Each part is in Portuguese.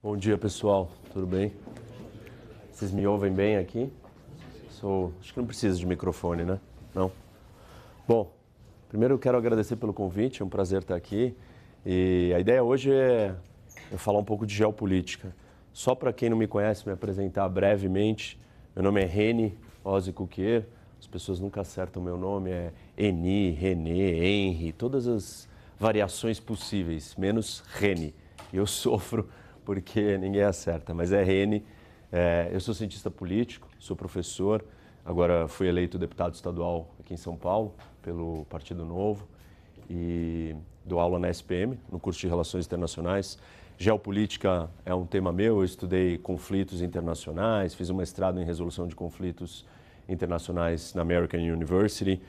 Bom dia, pessoal. Tudo bem? Vocês me ouvem bem aqui? Acho que não precisa de microfone, né? Não? Bom, primeiro eu quero agradecer pelo convite, é um prazer estar aqui. E a ideia hoje é eu falar um pouco de geopolítica. Só para quem não me conhece, me apresentar brevemente. Meu nome é Reni Ozzy Cuquier. As pessoas nunca acertam o meu nome, é Eni, Renê, Henry, todas as variações possíveis, menos Reni. Eu sofro porque ninguém acerta, mas é Reni. Eu sou cientista político, sou professor, agora fui eleito deputado estadual aqui em São Paulo pelo Partido Novo e dou aula na SPM, no curso de Relações Internacionais. Geopolítica é um tema meu, eu estudei conflitos internacionais, fiz um mestrado em resolução de conflitos internacionais na American University,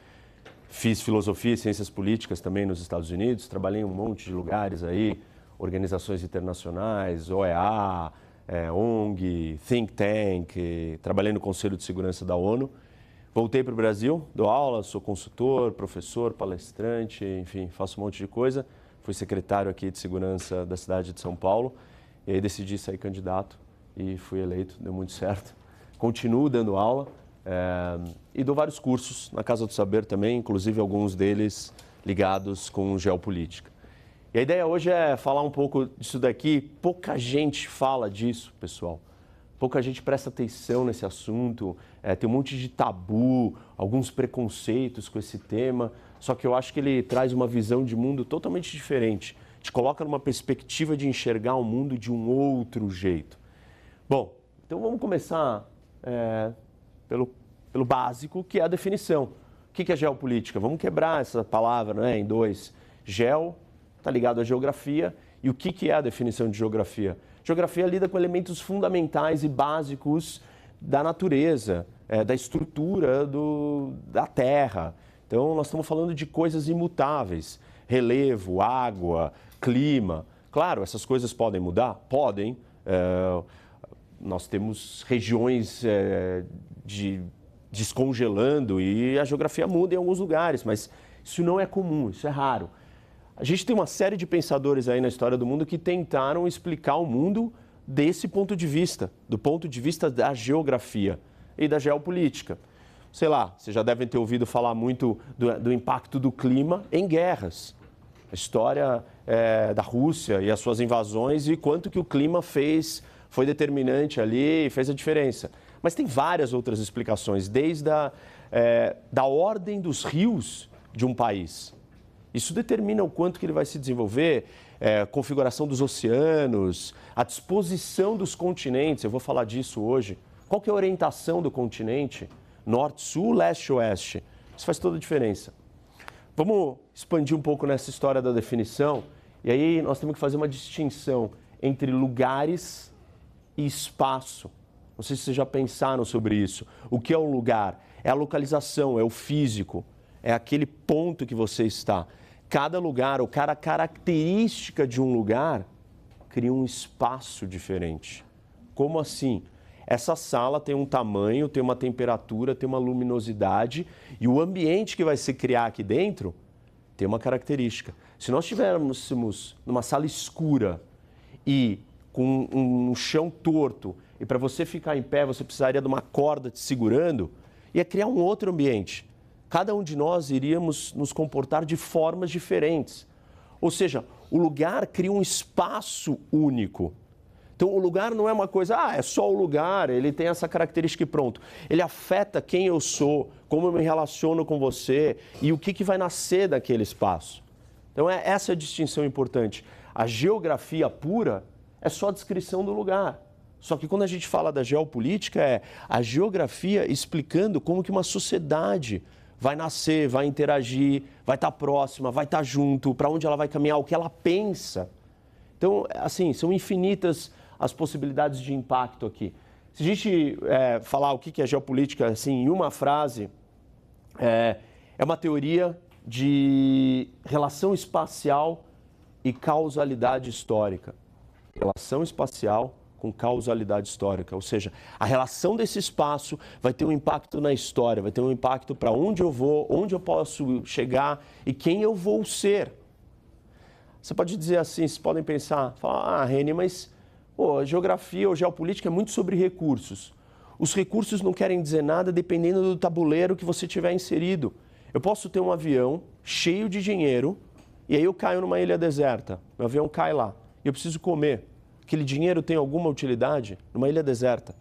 fiz filosofia e ciências políticas também nos Estados Unidos, trabalhei em um monte de lugares aí, organizações internacionais, OEA, ONG, Think Tank, trabalhei no Conselho de Segurança da ONU. Voltei para o Brasil, dou aula, sou consultor, professor, palestrante, enfim, faço um monte de coisa. Fui secretário aqui de segurança da cidade de São Paulo e aí decidi sair candidato e fui eleito, deu muito certo. Continuo dando aula e dou vários cursos na Casa do Saber também, inclusive alguns deles ligados com geopolítica. E a ideia hoje é falar um pouco disso daqui. Pouca gente fala disso, pessoal. Pouca gente presta atenção nesse assunto. Tem um monte de tabu, alguns preconceitos com esse tema. Só que eu acho que ele traz uma visão de mundo totalmente diferente. Te coloca numa perspectiva de enxergar o mundo de um outro jeito. Bom, então vamos começar pelo básico, que é a definição. O que é geopolítica? Vamos quebrar essa palavra, né, em dois. Geo está ligado à geografia. E o que é a definição de geografia? Geografia lida com elementos fundamentais e básicos da natureza, da estrutura da Terra. Então, nós estamos falando de coisas imutáveis. Relevo, água, clima. Claro, essas coisas podem mudar? Podem. Nós temos regiões descongelando e a geografia muda em alguns lugares, mas isso não é comum, isso é raro. A gente tem uma série de pensadores aí na história do mundo que tentaram explicar o mundo desse ponto de vista, do ponto de vista da geografia e da geopolítica. Sei lá, vocês já devem ter ouvido falar muito do impacto do clima em guerras. A história da Rússia e as suas invasões e quanto que o clima foi determinante ali e fez a diferença. Mas tem várias outras explicações, desde da ordem dos rios de um país. Isso determina o quanto que ele vai se desenvolver, configuração dos oceanos, a disposição dos continentes, eu vou falar disso hoje. Qual que é a orientação do continente? Norte, sul, leste, oeste. Isso faz toda a diferença. Vamos expandir um pouco nessa história da definição, e aí nós temos que fazer uma distinção entre lugares e espaço. Não sei se vocês já pensaram sobre isso. O que é um lugar? É a localização, é o físico, é aquele ponto que você está. Cada lugar ou cada característica de um lugar cria um espaço diferente. Como assim? Essa sala tem um tamanho, tem uma temperatura, tem uma luminosidade e o ambiente que vai se criar aqui dentro tem uma característica. Se nós estivéssemos numa sala escura e com um chão torto e para você ficar em pé você precisaria de uma corda te segurando, ia criar um outro ambiente. Cada um de nós iríamos nos comportar de formas diferentes. Ou seja, o lugar cria um espaço único. Então, o lugar não é uma coisa, é só o lugar, ele tem essa característica e pronto. Ele afeta quem eu sou, como eu me relaciono com você e o que vai nascer daquele espaço. Então, essa é a distinção importante. A geografia pura é só a descrição do lugar. Só que quando a gente fala da geopolítica, é a geografia explicando como que uma sociedade vai nascer, vai interagir, vai estar próxima, vai estar junto, para onde ela vai caminhar, o que ela pensa. Então, assim, são infinitas as possibilidades de impacto aqui. Se a gente falar o que é geopolítica, assim, em uma frase, é uma teoria de relação espacial e causalidade histórica. Relação espacial com causalidade histórica, ou seja, a relação desse espaço vai ter um impacto na história, vai ter um impacto para onde eu vou, onde eu posso chegar e quem eu vou ser. Você pode dizer assim, vocês podem pensar, falar, Reni, mas A geografia ou geopolítica é muito sobre recursos. Os recursos não querem dizer nada dependendo do tabuleiro que você tiver inserido. Eu posso ter um avião cheio de dinheiro e aí eu caio numa ilha deserta. Meu avião cai lá e eu preciso comer. Aquele dinheiro tem alguma utilidade? Numa ilha deserta?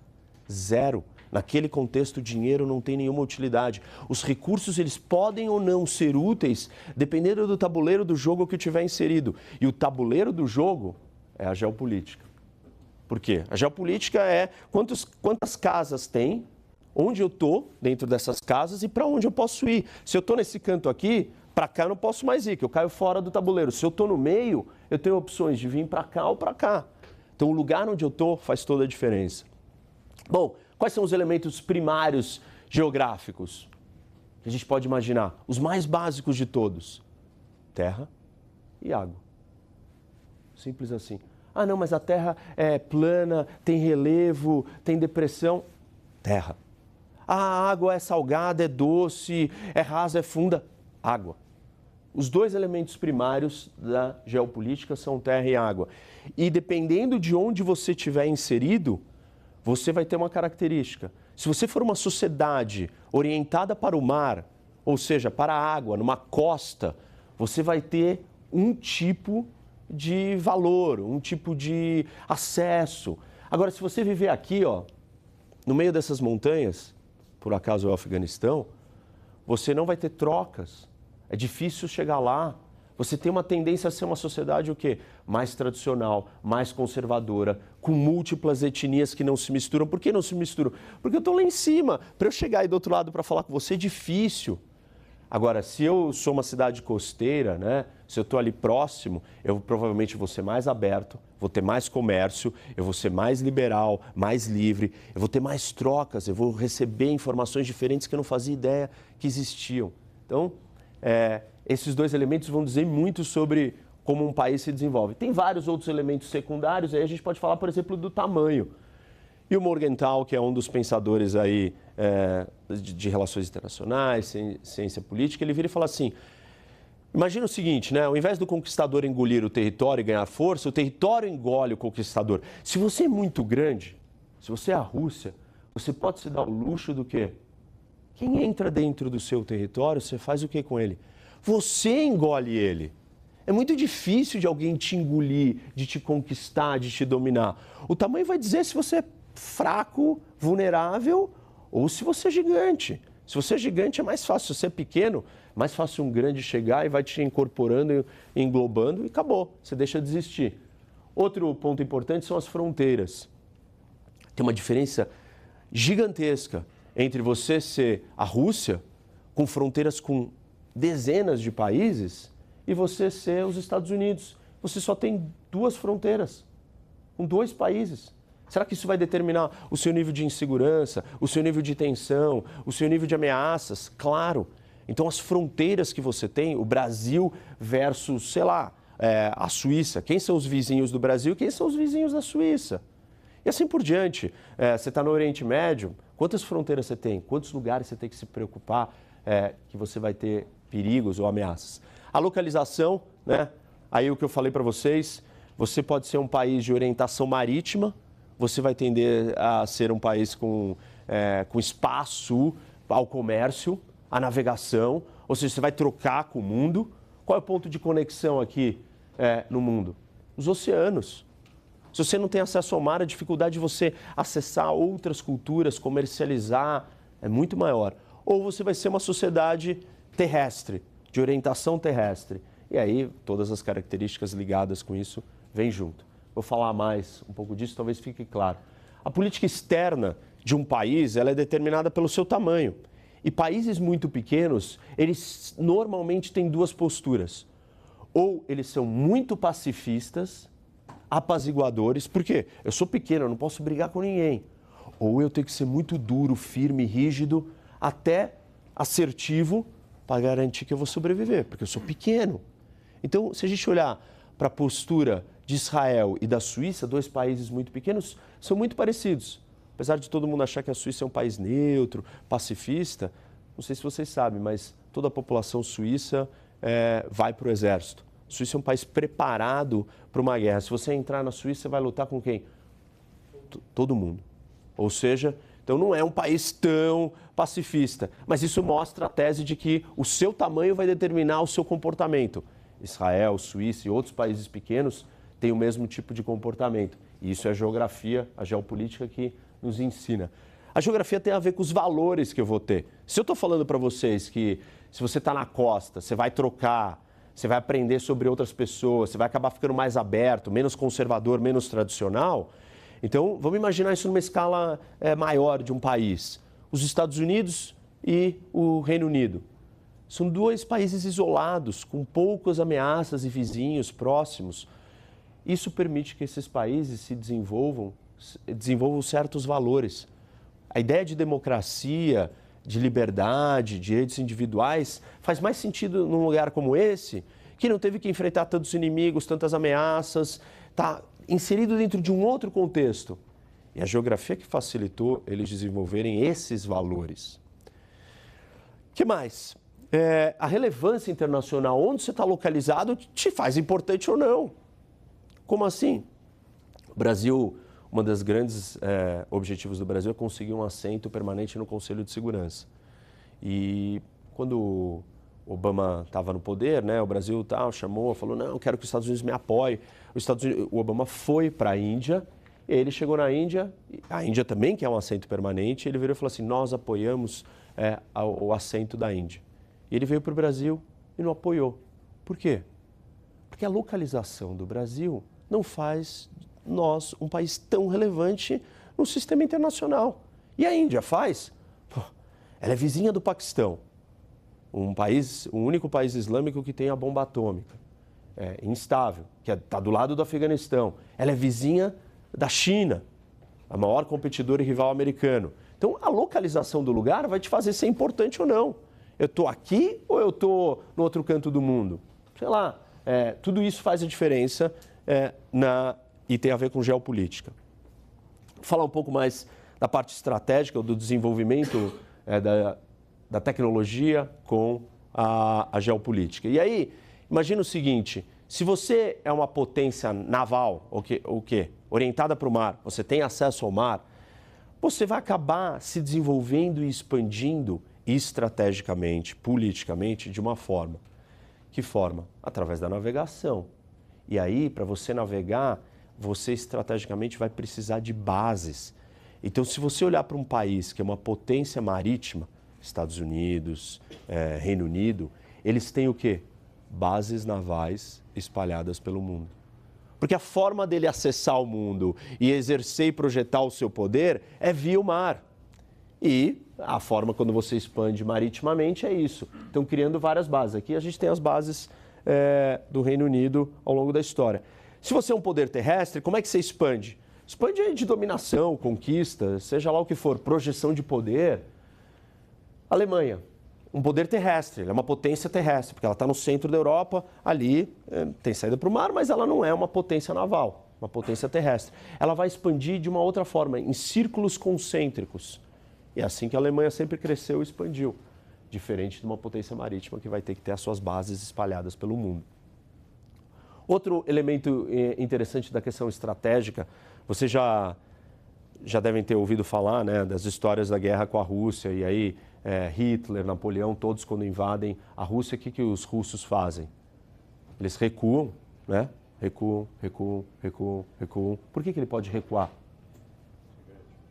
Zero. Naquele contexto, o dinheiro não tem nenhuma utilidade. Os recursos, eles podem ou não ser úteis, dependendo do tabuleiro do jogo que eu tiver inserido. E o tabuleiro do jogo é a geopolítica. Por quê? A geopolítica é quantas casas tem, onde eu estou dentro dessas casas e para onde eu posso ir. Se eu estou nesse canto aqui, para cá eu não posso mais ir, que eu caio fora do tabuleiro. Se eu estou no meio, eu tenho opções de vir para cá ou para cá. Então, o lugar onde eu estou faz toda a diferença. Bom, quais são os elementos primários geográficos que a gente pode imaginar? Os mais básicos de todos: terra e água. Simples assim. Ah, não, mas a terra é plana, tem relevo, tem depressão. Terra. A água é salgada, é doce, é rasa, é funda. Água. Os dois elementos primários da geopolítica são terra e água. E dependendo de onde você estiver inserido, você vai ter uma característica. Se você for uma sociedade orientada para o mar, ou seja, para a água, numa costa, você vai ter um tipo de valor, um tipo de acesso. Agora, se você viver aqui, no meio dessas montanhas, por acaso é o Afeganistão, você não vai ter trocas. É difícil chegar lá. Você tem uma tendência a ser uma sociedade o quê? Mais tradicional, mais conservadora, com múltiplas etnias que não se misturam. Por que não se misturam? Porque eu estou lá em cima. Para eu chegar aí do outro lado para falar com você é difícil. Agora, se eu sou uma cidade costeira, né? Se eu estou ali próximo, eu provavelmente vou ser mais aberto, vou ter mais comércio, eu vou ser mais liberal, mais livre, eu vou ter mais trocas, eu vou receber informações diferentes que eu não fazia ideia que existiam. Então, esses dois elementos vão dizer muito sobre como um país se desenvolve. Tem vários outros elementos secundários, aí a gente pode falar, por exemplo, do tamanho. E o Morgenthau, que é um dos pensadores aí, de relações internacionais, ciência política, ele vira e fala assim, imagina o seguinte, né? Ao invés do conquistador engolir o território e ganhar força, o território engole o conquistador. Se você é muito grande, se você é a Rússia, você pode se dar o luxo do quê? Quem entra dentro do seu território, você faz o que com ele? Você engole ele. É muito difícil de alguém te engolir, de te conquistar, de te dominar. O tamanho vai dizer se você é fraco, vulnerável ou se você é gigante. Se você é gigante é mais fácil, se você é pequeno, mais fácil um grande chegar e vai te incorporando, englobando e acabou, você deixa de existir. Outro ponto importante são as fronteiras. Tem uma diferença gigantesca entre você ser a Rússia, com fronteiras com dezenas de países, e você ser os Estados Unidos. Você só tem 2 fronteiras, com 2 países. Será que isso vai determinar o seu nível de insegurança, o seu nível de tensão, o seu nível de ameaças? Claro. Então, as fronteiras que você tem, o Brasil versus, sei lá, a Suíça. Quem são os vizinhos do Brasil e quem são os vizinhos da Suíça? E assim por diante. Você está no Oriente Médio, quantas fronteiras você tem? Quantos lugares você tem que se preocupar que você vai ter perigos ou ameaças? A localização, né? Aí o que eu falei para vocês, você pode ser um país de orientação marítima, você vai tender a ser um país com espaço ao comércio, à navegação, ou seja, você vai trocar com o mundo. Qual é o ponto de conexão aqui no mundo? Os oceanos. Se você não tem acesso ao mar, a dificuldade de você acessar outras culturas, comercializar, é muito maior. Ou você vai ser uma sociedade terrestre, de orientação terrestre. E aí, todas as características ligadas com isso vêm junto. Vou falar mais um pouco disso, talvez fique claro. A política externa de um país, ela é determinada pelo seu tamanho. E países muito pequenos, eles normalmente têm 2 posturas. Ou eles são muito pacifistas, apaziguadores, por quê? Eu sou pequeno, eu não posso brigar com ninguém. Ou eu tenho que ser muito duro, firme, rígido, até assertivo, para garantir que eu vou sobreviver, porque eu sou pequeno. Então, se a gente olhar para a postura de Israel e da Suíça, 2 países muito pequenos, são muito parecidos. Apesar de todo mundo achar que a Suíça é um país neutro, pacifista, não sei se vocês sabem, mas toda a população suíça vai para o exército. A Suíça é um país preparado para uma guerra. Se você entrar na Suíça, você vai lutar com quem? todo mundo. Ou seja, então não é um país tão pacifista, mas isso mostra a tese de que o seu tamanho vai determinar o seu comportamento. Israel, Suíça e outros países pequenos têm o mesmo tipo de comportamento. E isso é a geografia, a geopolítica que nos ensina. A geografia tem a ver com os valores que eu vou ter. Se eu estou falando para vocês que se você está na costa, você vai trocar, você vai aprender sobre outras pessoas, você vai acabar ficando mais aberto, menos conservador, menos tradicional. Então, vamos imaginar isso numa escala maior de um país. Os Estados Unidos e o Reino Unido. São dois países isolados, com poucas ameaças e vizinhos próximos. Isso permite que esses países se desenvolvam certos valores. A ideia de democracia, de liberdade, direitos individuais, faz mais sentido num lugar como esse, que não teve que enfrentar tantos inimigos, tantas ameaças, está inserido dentro de um outro contexto. E a geografia que facilitou eles desenvolverem esses valores. O que mais? A relevância internacional, onde você está localizado, te faz importante ou não. Como assim? O Brasil, um dos grandes objetivos do Brasil é conseguir um assento permanente no Conselho de Segurança. E quando o Obama estava no poder, né, o Brasil chamou, falou, não, eu quero que os Estados Unidos me apoiem. O Obama foi para a Índia, ele chegou na Índia, a Índia também quer um assento permanente, ele virou e falou assim, nós apoiamos o assento da Índia. E ele veio para o Brasil e não apoiou. Por quê? Porque a localização do Brasil não faz nós um país tão relevante no sistema internacional. E a Índia faz? Pô, ela é vizinha do Paquistão, o único país islâmico que tem a bomba atômica, instável, que está do lado do Afeganistão. Ela é vizinha da China, a maior competidora e rival americano. Então, a localização do lugar vai te fazer ser importante ou não. Eu estou aqui ou eu estou no outro canto do mundo? Sei lá, tudo isso faz a diferença e tem a ver com geopolítica. Vou falar um pouco mais da parte estratégica, do desenvolvimento da tecnologia com a geopolítica. E aí, imagina o seguinte, se você é uma potência naval, o quê? Orientada para o mar, você tem acesso ao mar, você vai acabar se desenvolvendo e expandindo estrategicamente, politicamente, de uma forma. Que forma? Através da navegação. E aí, para você navegar, você estrategicamente vai precisar de bases. Então, se você olhar para um país que é uma potência marítima, Estados Unidos, Reino Unido, eles têm o quê? Bases navais espalhadas pelo mundo. Porque a forma dele acessar o mundo e exercer e projetar o seu poder é via o mar. E a forma quando você expande maritimamente é isso. Estão criando várias bases. Aqui a gente tem as bases do Reino Unido ao longo da história. Se você é um poder terrestre, como é que você expande? Expande de dominação, conquista, seja lá o que for, projeção de poder. Alemanha, um poder terrestre, ela é uma potência terrestre, porque ela está no centro da Europa, ali tem saída para o mar, mas ela não é uma potência naval, uma potência terrestre. Ela vai expandir de uma outra forma, em círculos concêntricos. E é assim que a Alemanha sempre cresceu e expandiu, diferente de uma potência marítima que vai ter que ter as suas bases espalhadas pelo mundo. Outro elemento interessante da questão estratégica, vocês já devem ter ouvido falar, né, das histórias da guerra com a Rússia, e aí Hitler, Napoleão, todos quando invadem a Rússia, o que os russos fazem? Eles recuam, né? Recuam, recuam, recuam, recuam. Por que ele pode recuar?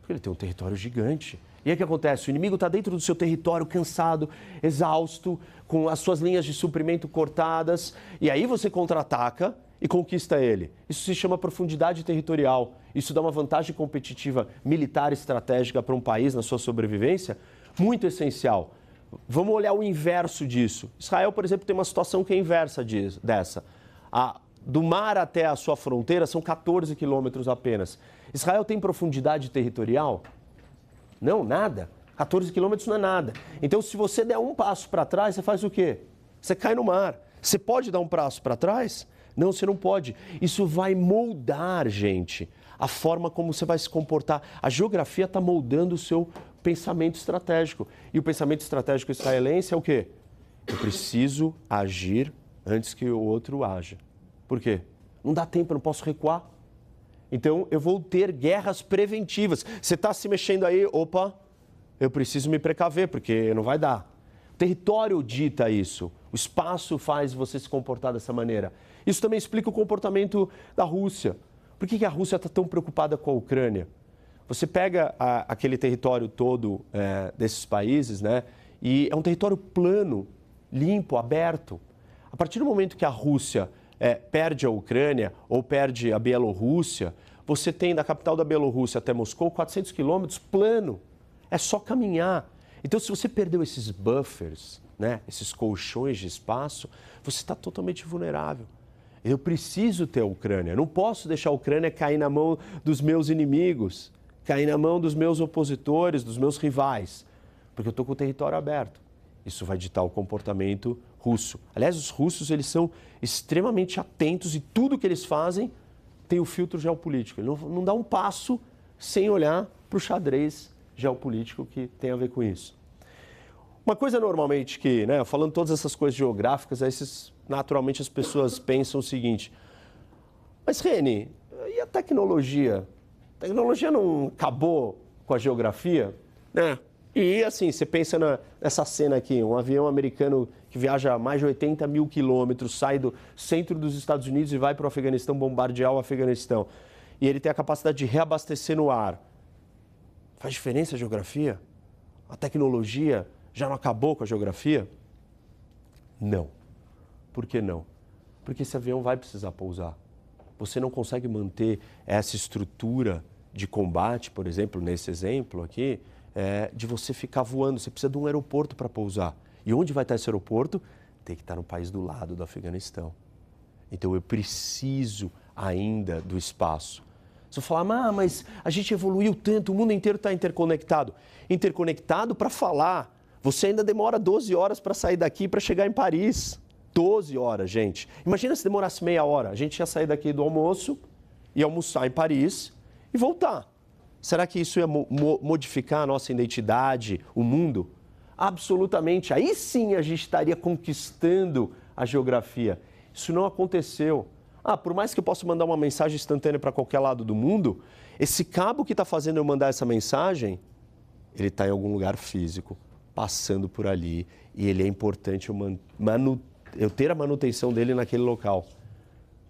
Porque ele tem um território gigante. E aí o que acontece? O inimigo está dentro do seu território, cansado, exausto, com as suas linhas de suprimento cortadas, e aí você contra-ataca e conquista ele. Isso se chama profundidade territorial. Isso dá uma vantagem competitiva militar estratégica para um país na sua sobrevivência muito essencial. Vamos olhar o inverso disso. Israel, por exemplo, tem uma situação que é inversa dessa. Do mar até a sua fronteira são 14 quilômetros apenas. Israel tem profundidade territorial? Não, nada. 14 quilômetros não é nada. Então, se você der um passo para trás, você faz o quê? Você cai no mar. Você pode dar um passo para trás? Não, você não pode. Isso vai moldar, gente, a forma como você vai se comportar. A geografia está moldando o seu pensamento estratégico. E o pensamento estratégico israelense é o quê? Eu preciso agir antes que o outro haja. Por quê? Não dá tempo, eu não posso recuar. Então, eu vou ter guerras preventivas. Você está se mexendo aí, opa, eu preciso me precaver, porque não vai dar. O território dita isso. O espaço faz você se comportar dessa maneira. Isso também explica o comportamento da Rússia. Por que a Rússia está tão preocupada com a Ucrânia? Você pega aquele território todo desses países, né? E é um território plano, limpo, aberto. A partir do momento que a Rússia perde a Ucrânia ou perde a Bielorrússia, você tem da capital da Bielorrússia até Moscou 400 quilômetros plano. É só caminhar. Então, se você perdeu esses buffers, né, esses colchões de espaço, você está totalmente vulnerável. Eu preciso ter a Ucrânia. Eu não posso deixar a Ucrânia cair na mão dos meus inimigos, cair na mão dos meus opositores, dos meus rivais, porque eu estou com o território aberto. Isso vai ditar o comportamento russo. Aliás, os russos eles são extremamente atentos e tudo que eles fazem tem o filtro geopolítico. Ele não dá um passo sem olhar para o xadrez geopolítico que tem a ver com isso. Uma coisa normalmente que, né, falando todas essas coisas geográficas, naturalmente as pessoas pensam o seguinte, mas Reni, e a tecnologia? A tecnologia não acabou com a geografia? Né? E assim, você pensa nessa cena aqui, um avião americano que viaja mais de 80 mil quilômetros, sai do centro dos Estados Unidos e vai para o Afeganistão bombardear o Afeganistão. E ele tem a capacidade de reabastecer no ar. Faz diferença a geografia? A tecnologia já não acabou com a geografia? Não. Por que não? Porque esse avião vai precisar pousar. Você não consegue manter essa estrutura de combate, por exemplo, nesse exemplo aqui, de você ficar voando. Você precisa de um aeroporto para pousar. E onde vai estar esse aeroporto? Tem que estar no país do lado do Afeganistão. Então eu preciso ainda do espaço. Você vai falar, mas a gente evoluiu tanto, o mundo inteiro está interconectado. Interconectado para falar. Você ainda demora 12 horas para sair daqui para chegar em Paris. 12 horas, gente. Imagina se demorasse meia hora. A gente ia sair daqui do almoço, ia almoçar em Paris e voltar. Será que isso ia modificar a nossa identidade, o mundo? Absolutamente. Aí sim a gente estaria conquistando a geografia. Isso não aconteceu. Por mais que eu possa mandar uma mensagem instantânea para qualquer lado do mundo, esse cabo que está fazendo eu mandar essa mensagem, ele está em algum lugar físico, passando por ali, e ele é importante eu ter a manutenção dele naquele local.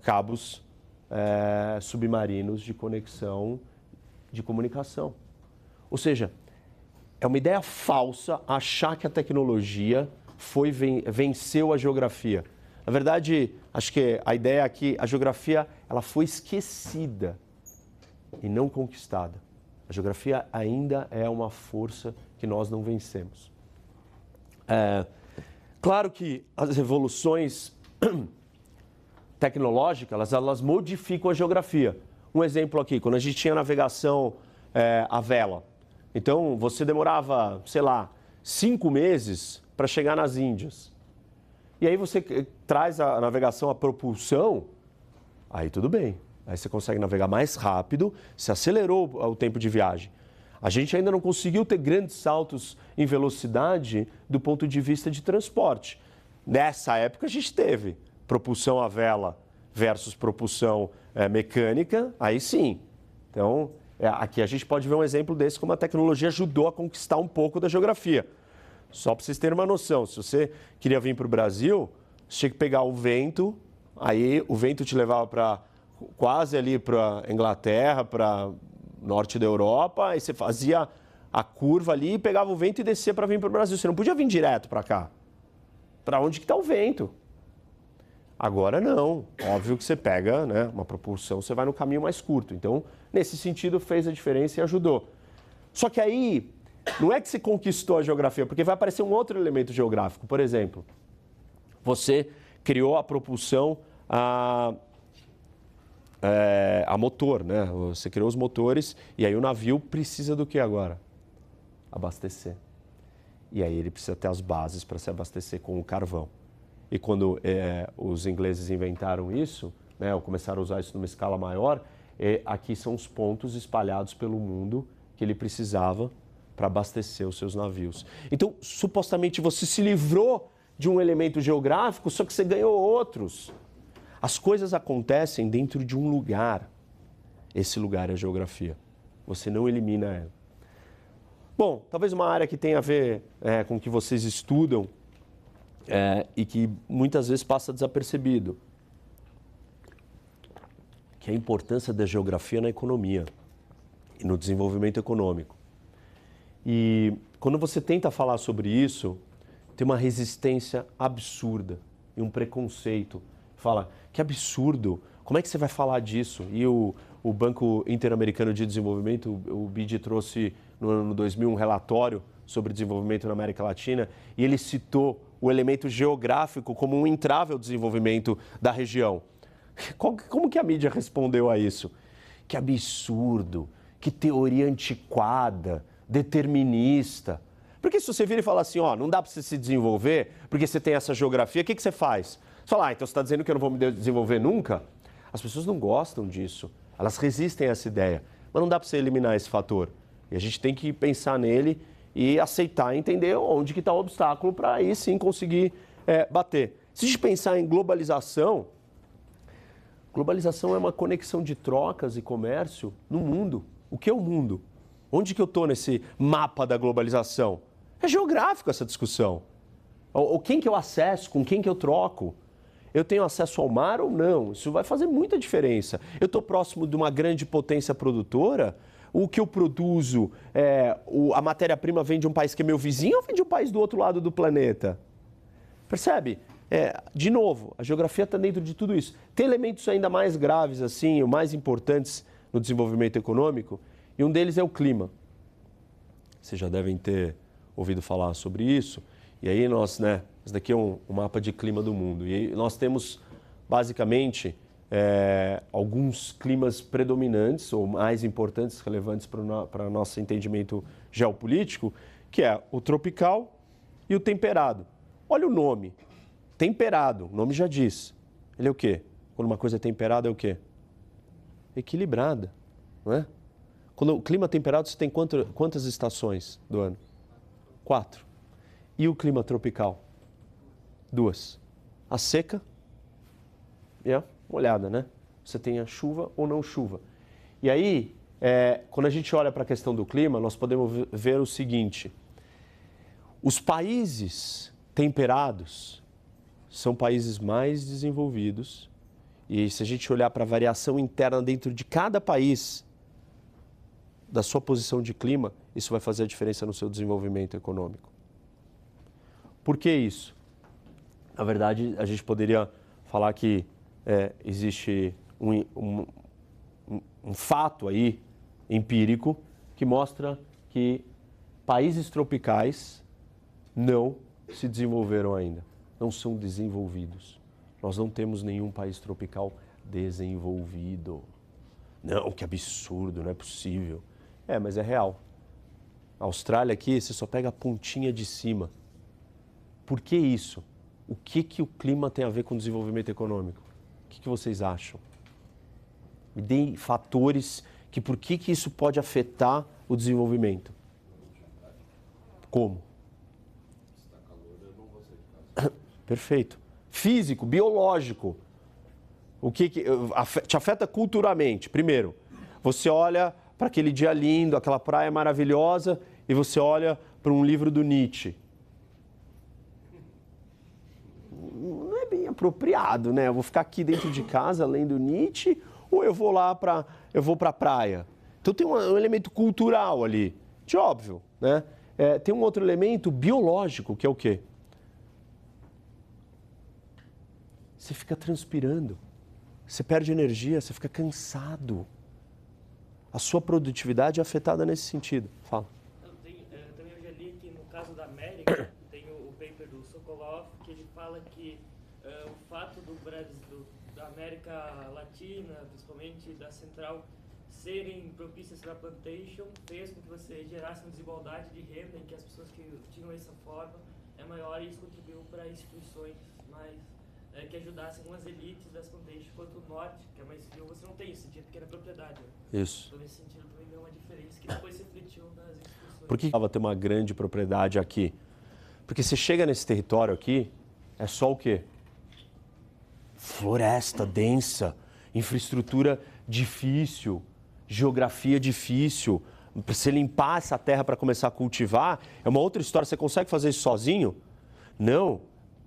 Cabos submarinos de conexão, de comunicação. Ou seja, é uma ideia falsa achar que a tecnologia venceu a geografia. Na verdade, acho que a ideia é que a geografia ela foi esquecida e não conquistada. A geografia ainda é uma força que nós não vencemos. Claro que as revoluções tecnológicas, elas modificam a geografia. Um exemplo aqui, quando a gente tinha navegação à vela. Então, você demorava, 5 meses para chegar nas Índias. E aí você traz a navegação, a propulsão, aí tudo bem. Aí você consegue navegar mais rápido, se acelerou o tempo de viagem. A gente ainda não conseguiu ter grandes saltos em velocidade do ponto de vista de transporte. Nessa época a gente teve propulsão à vela versus propulsão mecânica, aí sim. Então, aqui a gente pode ver um exemplo desse, como a tecnologia ajudou a conquistar um pouco da geografia. Só para vocês terem uma noção, se você queria vir para o Brasil, você tinha que pegar o vento, aí o vento te levava para quase ali para a Inglaterra, para norte da Europa, aí você fazia a curva ali, pegava o vento e descia para vir para o Brasil. Você não podia vir direto para cá. Para onde que está o vento? Agora não. Óbvio que você pega, né, uma propulsão, você vai no caminho mais curto. Então, nesse sentido, fez a diferença e ajudou. Só que aí, não é que se conquistou a geografia, porque vai aparecer um outro elemento geográfico. Por exemplo, você criou a propulsão a motor, né? Você criou os motores e aí o navio precisa do que agora? Abastecer. E aí ele precisa ter as bases para se abastecer com o carvão. E quando os ingleses inventaram isso, né, ou começaram a usar isso numa escala maior, aqui são os pontos espalhados pelo mundo que ele precisava para abastecer os seus navios. Então, supostamente, você se livrou de um elemento geográfico, só que você ganhou outros. As coisas acontecem dentro de um lugar. esse lugar é a geografia. Você não elimina ela. Bom, talvez uma área que tenha a ver com o que vocês estudam e que muitas vezes passa desapercebido, que é a importância da geografia na economia e no desenvolvimento econômico. E quando você tenta falar sobre isso, tem uma resistência absurda e um preconceito. Fala, que absurdo, como é que você vai falar disso? E o Banco Interamericano de Desenvolvimento, o BID, trouxe no ano 2000 um relatório sobre desenvolvimento na América Latina e ele citou o elemento geográfico como um entrave ao desenvolvimento da região. Como que a mídia respondeu a isso? Que absurdo, que teoria antiquada, determinista. Porque se você vira e fala assim, ó, não dá para você se desenvolver porque você tem essa geografia, o que você faz? Você fala, então você está dizendo que eu não vou me desenvolver nunca? As pessoas não gostam disso, elas resistem a essa ideia, mas não dá para você eliminar esse fator. E a gente tem que pensar nele e aceitar, entender onde que está o obstáculo para aí sim conseguir bater. Se a gente pensar em globalização é uma conexão de trocas e comércio no mundo. O que é o mundo? Onde que eu estou nesse mapa da globalização? É geográfico essa discussão. Ou quem que eu acesso, com quem que eu troco? Eu tenho acesso ao mar ou não? Isso vai fazer muita diferença. Eu estou próximo de uma grande potência produtora? O que eu produzo, a matéria-prima vem de um país que é meu vizinho ou vem de um país do outro lado do planeta? Percebe? De novo, a geografia está dentro de tudo isso. Tem elementos ainda mais graves, assim, ou mais importantes no desenvolvimento econômico, e um deles é o clima. Vocês já devem ter ouvido falar sobre isso. E aí nós, esse daqui é um mapa de clima do mundo. E nós temos, basicamente, alguns climas predominantes, ou mais importantes, relevantes para o nosso entendimento geopolítico, que é o tropical e o temperado. Olha o nome. Temperado, o nome já diz. Ele é o quê? Quando uma coisa é temperada, é o quê? Equilibrada, não é? Quando o clima temperado, você tem quantas estações do ano? 4. E o clima tropical? 2. A seca e a molhada, né? Você tem a chuva ou não chuva. E aí, quando a gente olha para a questão do clima, nós podemos ver o seguinte. Os países temperados são países mais desenvolvidos e se a gente olhar para a variação interna dentro de cada país, da sua posição de clima, isso vai fazer a diferença no seu desenvolvimento econômico. Por que isso? Na verdade, a gente poderia falar que existe um fato aí empírico que mostra que países tropicais não se desenvolveram ainda, não são desenvolvidos. Nós não temos nenhum país tropical desenvolvido. Não, que absurdo, não é possível. Mas é real. A Austrália aqui, você só pega a pontinha de cima. Por que isso? O que o clima tem a ver com o desenvolvimento econômico? O que vocês acham? Me deem fatores que por que isso pode afetar o desenvolvimento. Como? Se está calor, eu não vou sair de casa. Perfeito. Físico, biológico. O que te afeta culturalmente? Primeiro, você olha para aquele dia lindo, aquela praia maravilhosa, e você olha para um livro do Nietzsche. Não é bem apropriado, né? Eu vou ficar aqui dentro de casa lendo Nietzsche, ou eu vou para a praia? Então tem um elemento cultural ali, de óbvio, né? Tem um outro elemento biológico, que é o quê? Você fica transpirando, você perde energia, você fica cansado. A sua produtividade é afetada nesse sentido. Fala. Também eu já li que no caso da América, tem o paper do Sokolov, que ele fala que o fato da América Latina, principalmente da Central, serem propícias para plantation, fez com que você gerasse uma desigualdade de renda, em que as pessoas que tinham essa forma é maior, e isso contribuiu para instituições mais que ajudassem algumas elites das plantations, enquanto o norte, que é mais frio, você não tem isso, tinha pequena propriedade. Isso. Então, nesse sentido, também deu uma diferença que depois se refletiu nas instituições. Por que precisava ter uma grande propriedade aqui? Porque você chega nesse território aqui, é só o quê? Floresta densa, infraestrutura difícil, geografia difícil, você limpar essa terra para começar a cultivar, é uma outra história. Você consegue fazer isso sozinho? Não,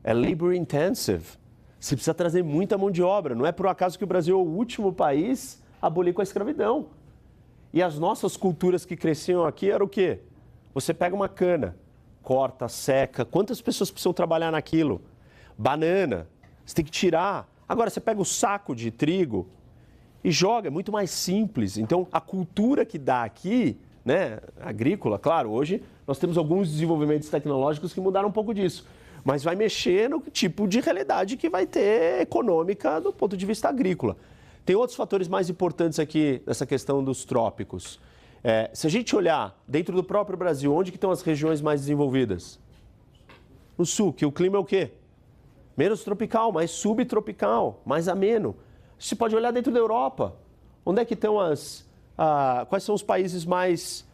é labor intensive. Você precisa trazer muita mão de obra. Não é por acaso que o Brasil é o último país a abolir com a escravidão. E as nossas culturas que cresciam aqui eram o quê? Você pega uma cana, corta, seca. Quantas pessoas precisam trabalhar naquilo? Banana, você tem que tirar. Agora você pega o saco de trigo e joga, é muito mais simples. Então, a cultura que dá aqui, né, agrícola, claro, hoje nós temos alguns desenvolvimentos tecnológicos que mudaram um pouco disso. Mas vai mexer no tipo de realidade que vai ter econômica do ponto de vista agrícola. Tem outros fatores mais importantes aqui nessa questão dos trópicos. Se a gente olhar dentro do próprio Brasil, onde que estão as regiões mais desenvolvidas? No sul, que o clima é o quê? Menos tropical, mais subtropical, mais ameno. Você pode olhar dentro da Europa. Onde é que estão quais são os países mais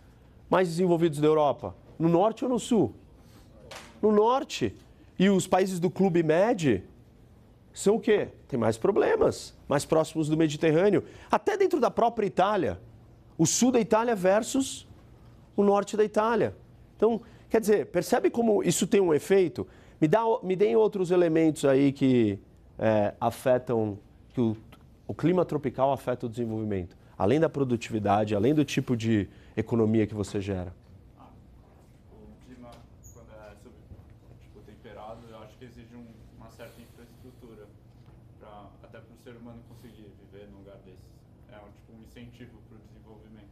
desenvolvidos da Europa? No norte ou no sul? No norte. E os países do Clube Med são o quê? Tem mais problemas, mais próximos do Mediterrâneo. Até dentro da própria Itália. O sul da Itália versus o norte da Itália. Então, quer dizer, percebe como isso tem um efeito? Me deem outros elementos aí que afetam, que o clima tropical afeta o desenvolvimento. Além da produtividade, além do tipo de economia que você gera. O clima, quando é temperado, eu acho que exige uma certa infraestrutura, até para o ser humano conseguir viver num lugar desses. É um incentivo para o desenvolvimento.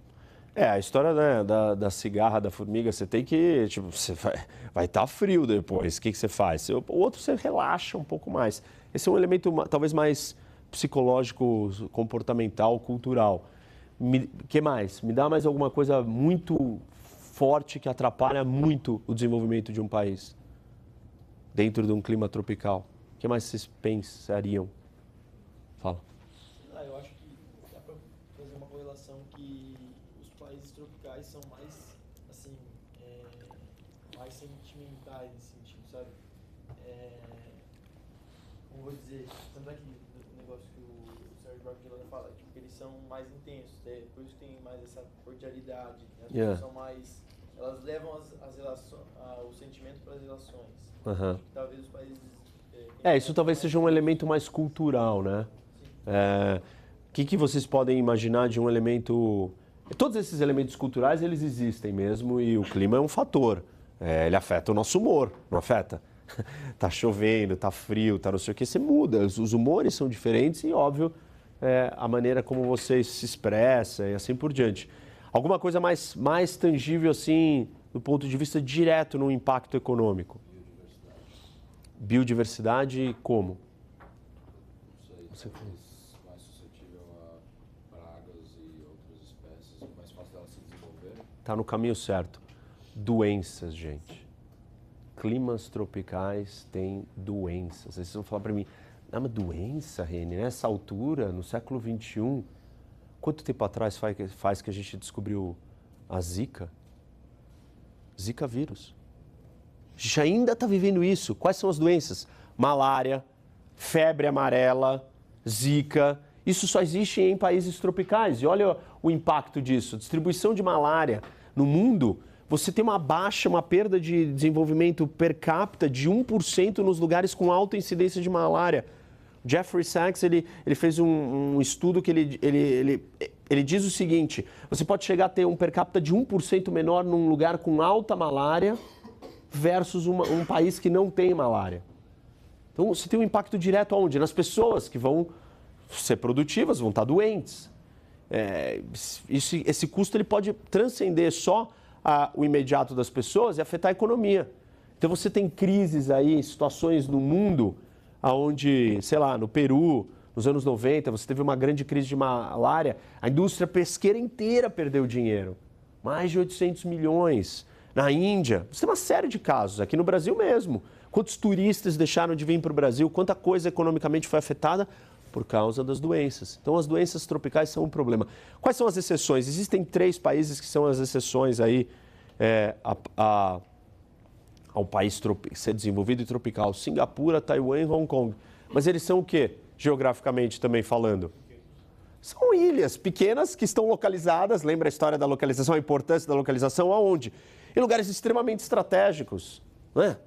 A história, né, da cigarra, da formiga, você tem que, você vai estar frio depois, o que você faz? O outro você relaxa um pouco mais. Esse é um elemento talvez mais psicológico, comportamental, cultural. Que mais? Me dá mais alguma coisa muito forte que atrapalha muito o desenvolvimento de um país dentro de um clima tropical. O que mais vocês pensariam? Fala. Eu acho que dá para fazer uma correlação que os países tropicais são mais, assim, mais sentimentais nesse sentido, sabe? Como vou dizer, tanto é que o negócio que o Sérgio Barquilano fala, que eles são mais intensos, por isso tem mais essa cordialidade, né? As pessoas são mais, elas levam as relações, o sentimento para as relações. Uhum. Talvez os países... Isso talvez seja um elemento mais cultural, né? O que vocês podem imaginar de um elemento... Todos esses elementos culturais, eles existem mesmo e o clima é um fator. Ele afeta o nosso humor, não afeta? Tá chovendo, tá frio, tá não sei o que, você muda. Os humores são diferentes e, óbvio, a maneira como você se expressa e assim por diante. Alguma coisa mais tangível, assim, do ponto de vista direto no impacto econômico? Biodiversidade como? Não sei, mais suscetível a pragas e outras espécies, mais fácil delas se desenvolverem. Está no caminho certo. Doenças, gente. Climas tropicais têm doenças. Vocês vão falar para mim, mas doença, Reni, nessa altura, no século XXI, quanto tempo atrás faz que a gente descobriu a Zika? Zika vírus. A gente ainda está vivendo isso. Quais são as doenças? Malária, febre amarela, Zika. Isso só existe em países tropicais. E olha o impacto disso. Distribuição de malária no mundo, você tem uma perda de desenvolvimento per capita de 1% nos lugares com alta incidência de malária. Jeffrey Sachs, ele fez um estudo que ele diz o seguinte, você pode chegar a ter um per capita de 1% menor num lugar com alta malária versus um país que não tem malária. Então, você tem um impacto direto aonde? Nas pessoas que vão ser produtivas, vão estar doentes. Esse custo ele pode transcender só o imediato das pessoas e afetar a economia. Então, você tem crises aí, situações no mundo onde, sei lá, no Peru, nos anos 90, você teve uma grande crise de malária, a indústria pesqueira inteira perdeu dinheiro. Mais de 800 milhões. Na Índia, você tem uma série de casos, aqui no Brasil mesmo. Quantos turistas deixaram de vir para o Brasil? Quanta coisa economicamente foi afetada por causa das doenças. Então, as doenças tropicais são um problema. Quais são as exceções? Existem 3 países que são as exceções aí ao país ser desenvolvido e tropical. Singapura, Taiwan e Hong Kong. Mas eles são o quê, geograficamente também falando? São ilhas pequenas que estão localizadas, lembra a história da localização, a importância da localização aonde? Em lugares extremamente estratégicos, não é?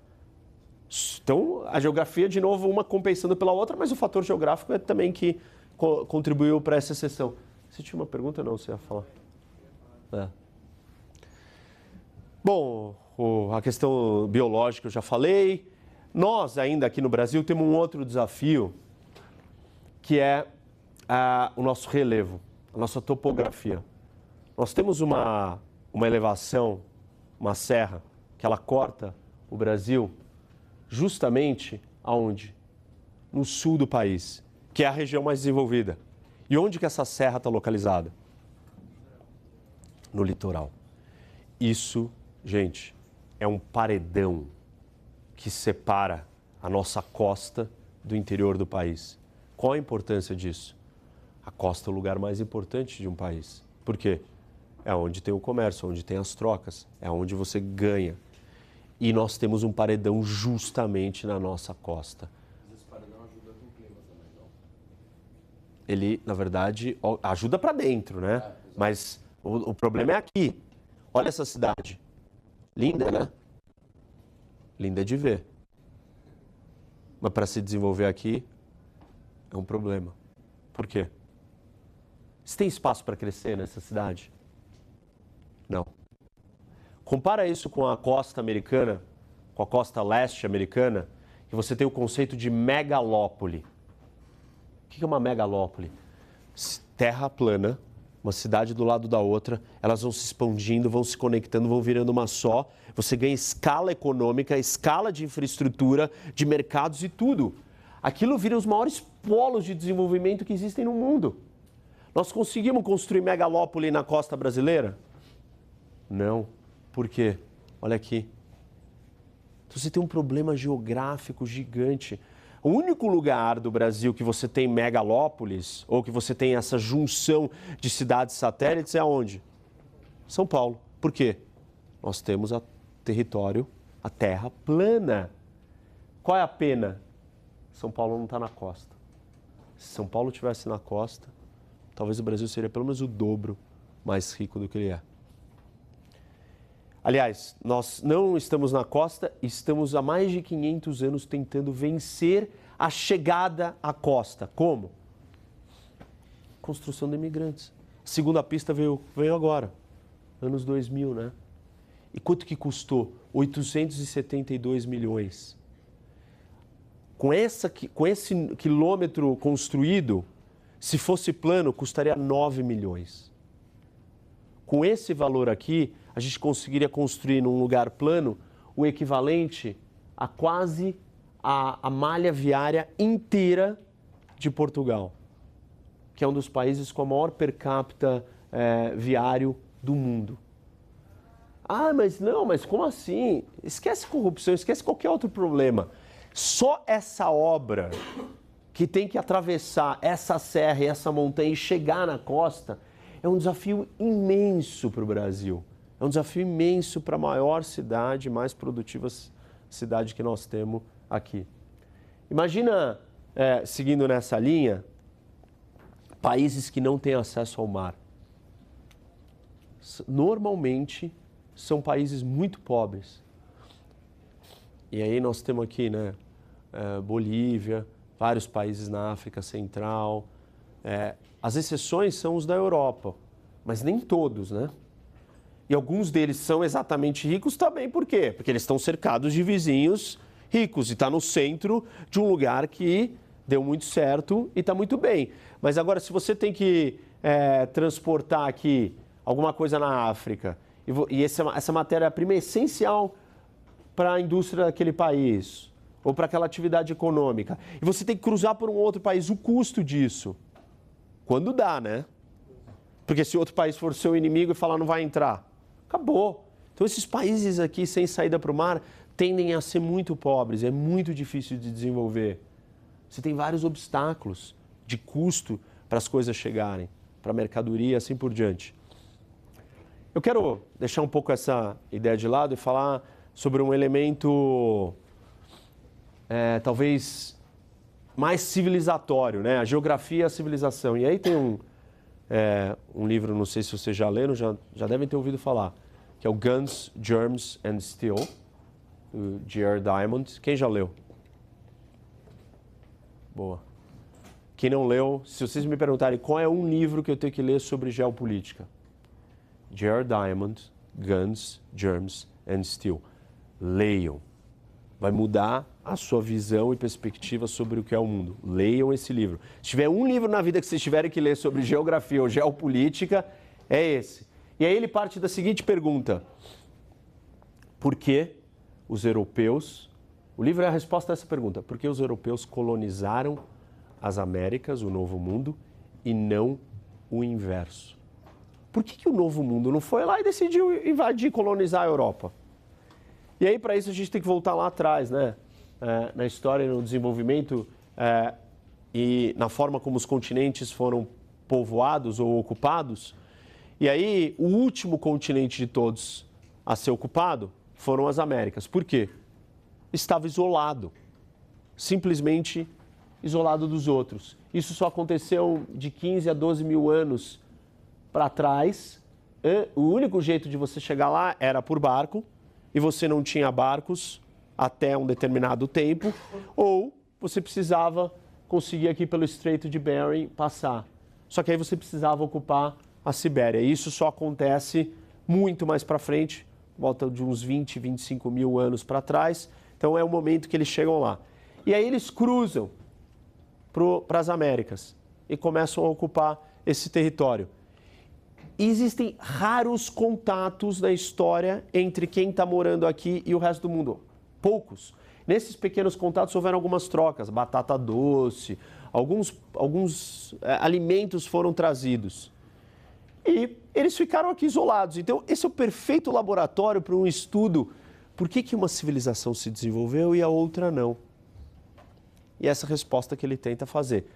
Então, a geografia, de novo, uma compensando pela outra, mas o fator geográfico é também que contribuiu para essa exceção. Você tinha uma pergunta? Não, você ia falar. É. Bom, a questão biológica eu já falei. Nós, ainda aqui no Brasil, temos um outro desafio, que é o nosso relevo, a nossa topografia. Nós temos uma elevação, uma serra, que ela corta o Brasil justamente aonde? No sul do país, que é a região mais desenvolvida. E onde que essa serra está localizada? No litoral. Isso, gente, é um paredão que separa a nossa costa do interior do país. Qual a importância disso? A costa é o lugar mais importante de um país. Por quê? É onde tem o comércio, onde tem as trocas, é onde você ganha. E nós temos um paredão justamente na nossa costa. Mas esse paredão ajuda com o clima também, não? Ele, na verdade, ajuda para dentro, né? Mas o problema é aqui. Olha essa cidade. Linda, né? Linda de ver. Mas para se desenvolver aqui, é um problema. Por quê? Você tem espaço para crescer nessa cidade? Não. Compara isso com a costa americana, com a costa leste americana, que você tem o conceito de megalópole. O que é uma megalópole? Terra plana, uma cidade do lado da outra, elas vão se expandindo, vão se conectando, vão virando uma só. Você ganha escala econômica, escala de infraestrutura, de mercados e tudo. Aquilo vira os maiores polos de desenvolvimento que existem no mundo. Nós conseguimos construir megalópole na costa brasileira? Não. Por quê? Olha aqui. Então você tem um problema geográfico gigante. O único lugar do Brasil que você tem megalópolis, ou que você tem essa junção de cidades satélites, é onde? São Paulo. Por quê? Nós temos a território, a terra plana. Qual é a pena? São Paulo não está na costa. Se São Paulo estivesse na costa, talvez o Brasil seria pelo menos o dobro mais rico do que ele é. Aliás, nós não estamos na costa, estamos há mais de 500 anos tentando vencer a chegada à costa. Como? Construção de imigrantes. A segunda pista veio agora, anos 2000, né? E quanto que custou? 872 milhões. Com esse quilômetro construído, se fosse plano, custaria 9 milhões. Com esse valor aqui, a gente conseguiria construir num lugar plano o equivalente a quase a malha viária inteira de Portugal, que é um dos países com a maior per capita viário do mundo. Ah, mas como assim? Esquece corrupção, esquece qualquer outro problema. Só essa obra que tem que atravessar essa serra e essa montanha e chegar na costa é um desafio imenso para o Brasil. É um desafio imenso para a maior cidade, mais produtiva cidade que nós temos aqui. Imagina, seguindo nessa linha, países que não têm acesso ao mar. Normalmente, são países muito pobres. E aí nós temos aqui, né, Bolívia, vários países na África Central. As exceções são os da Europa, mas nem todos, né? E alguns deles são exatamente ricos também, por quê? Porque eles estão cercados de vizinhos ricos e está no centro de um lugar que deu muito certo e está muito bem. Mas agora, se você tem que transportar aqui alguma coisa na África, e essa matéria-prima é essencial para a indústria daquele país, ou para aquela atividade econômica, e você tem que cruzar por um outro país, o custo disso, quando dá, né? Porque se outro país for seu inimigo e falar não vai entrar, acabou. Então esses países aqui sem saída para o mar tendem a ser muito pobres, é muito difícil de desenvolver. Você tem vários obstáculos de custo para as coisas chegarem, para a mercadoria e assim por diante. Eu quero deixar um pouco essa ideia de lado e falar sobre um elemento talvez mais civilizatório, né? A geografia e a civilização. E aí tem um livro, não sei se vocês já leram, já devem ter ouvido falar, que é o Guns, Germs and Steel, do J.R. Diamond. Quem já leu? Boa. Quem não leu, se vocês me perguntarem qual é um livro que eu tenho que ler sobre geopolítica, J.R. Diamond, Guns, Germs and Steel. Leiam. Vai mudar a sua visão e perspectiva sobre o que é o mundo. Leiam esse livro. Se tiver um livro na vida que vocês tiverem que ler sobre geografia ou geopolítica, é esse. E aí ele parte da seguinte pergunta: por que os europeus... O livro é a resposta a essa pergunta. Por que os europeus colonizaram as Américas, o Novo Mundo, e não o inverso? Por que o Novo Mundo não foi lá e decidiu invadir, colonizar a Europa? E aí, para isso, a gente tem que voltar lá atrás, né? Na história, no desenvolvimento e na forma como os continentes foram povoados ou ocupados. E aí, o último continente de todos a ser ocupado foram as Américas. Por quê? Estava isolado, simplesmente isolado dos outros. Isso só aconteceu de 15 a 12 mil anos para trás. O único jeito de você chegar lá era por barco, e você não tinha barcos até um determinado tempo, ou você precisava conseguir aqui pelo Estreito de Bering passar. Só que aí você precisava ocupar a Sibéria. E isso só acontece muito mais para frente, volta de uns 20, 25 mil anos para trás. Então é o momento que eles chegam lá. E aí eles cruzam para as Américas e começam a ocupar esse território. E existem raros contatos na história entre quem está morando aqui e o resto do mundo. Poucos. Nesses pequenos contatos houveram algumas trocas, batata doce, alguns alimentos foram trazidos. E eles ficaram aqui isolados. Então, esse é o perfeito laboratório para um estudo. Por que uma civilização se desenvolveu e a outra não? E essa resposta que ele tenta fazer.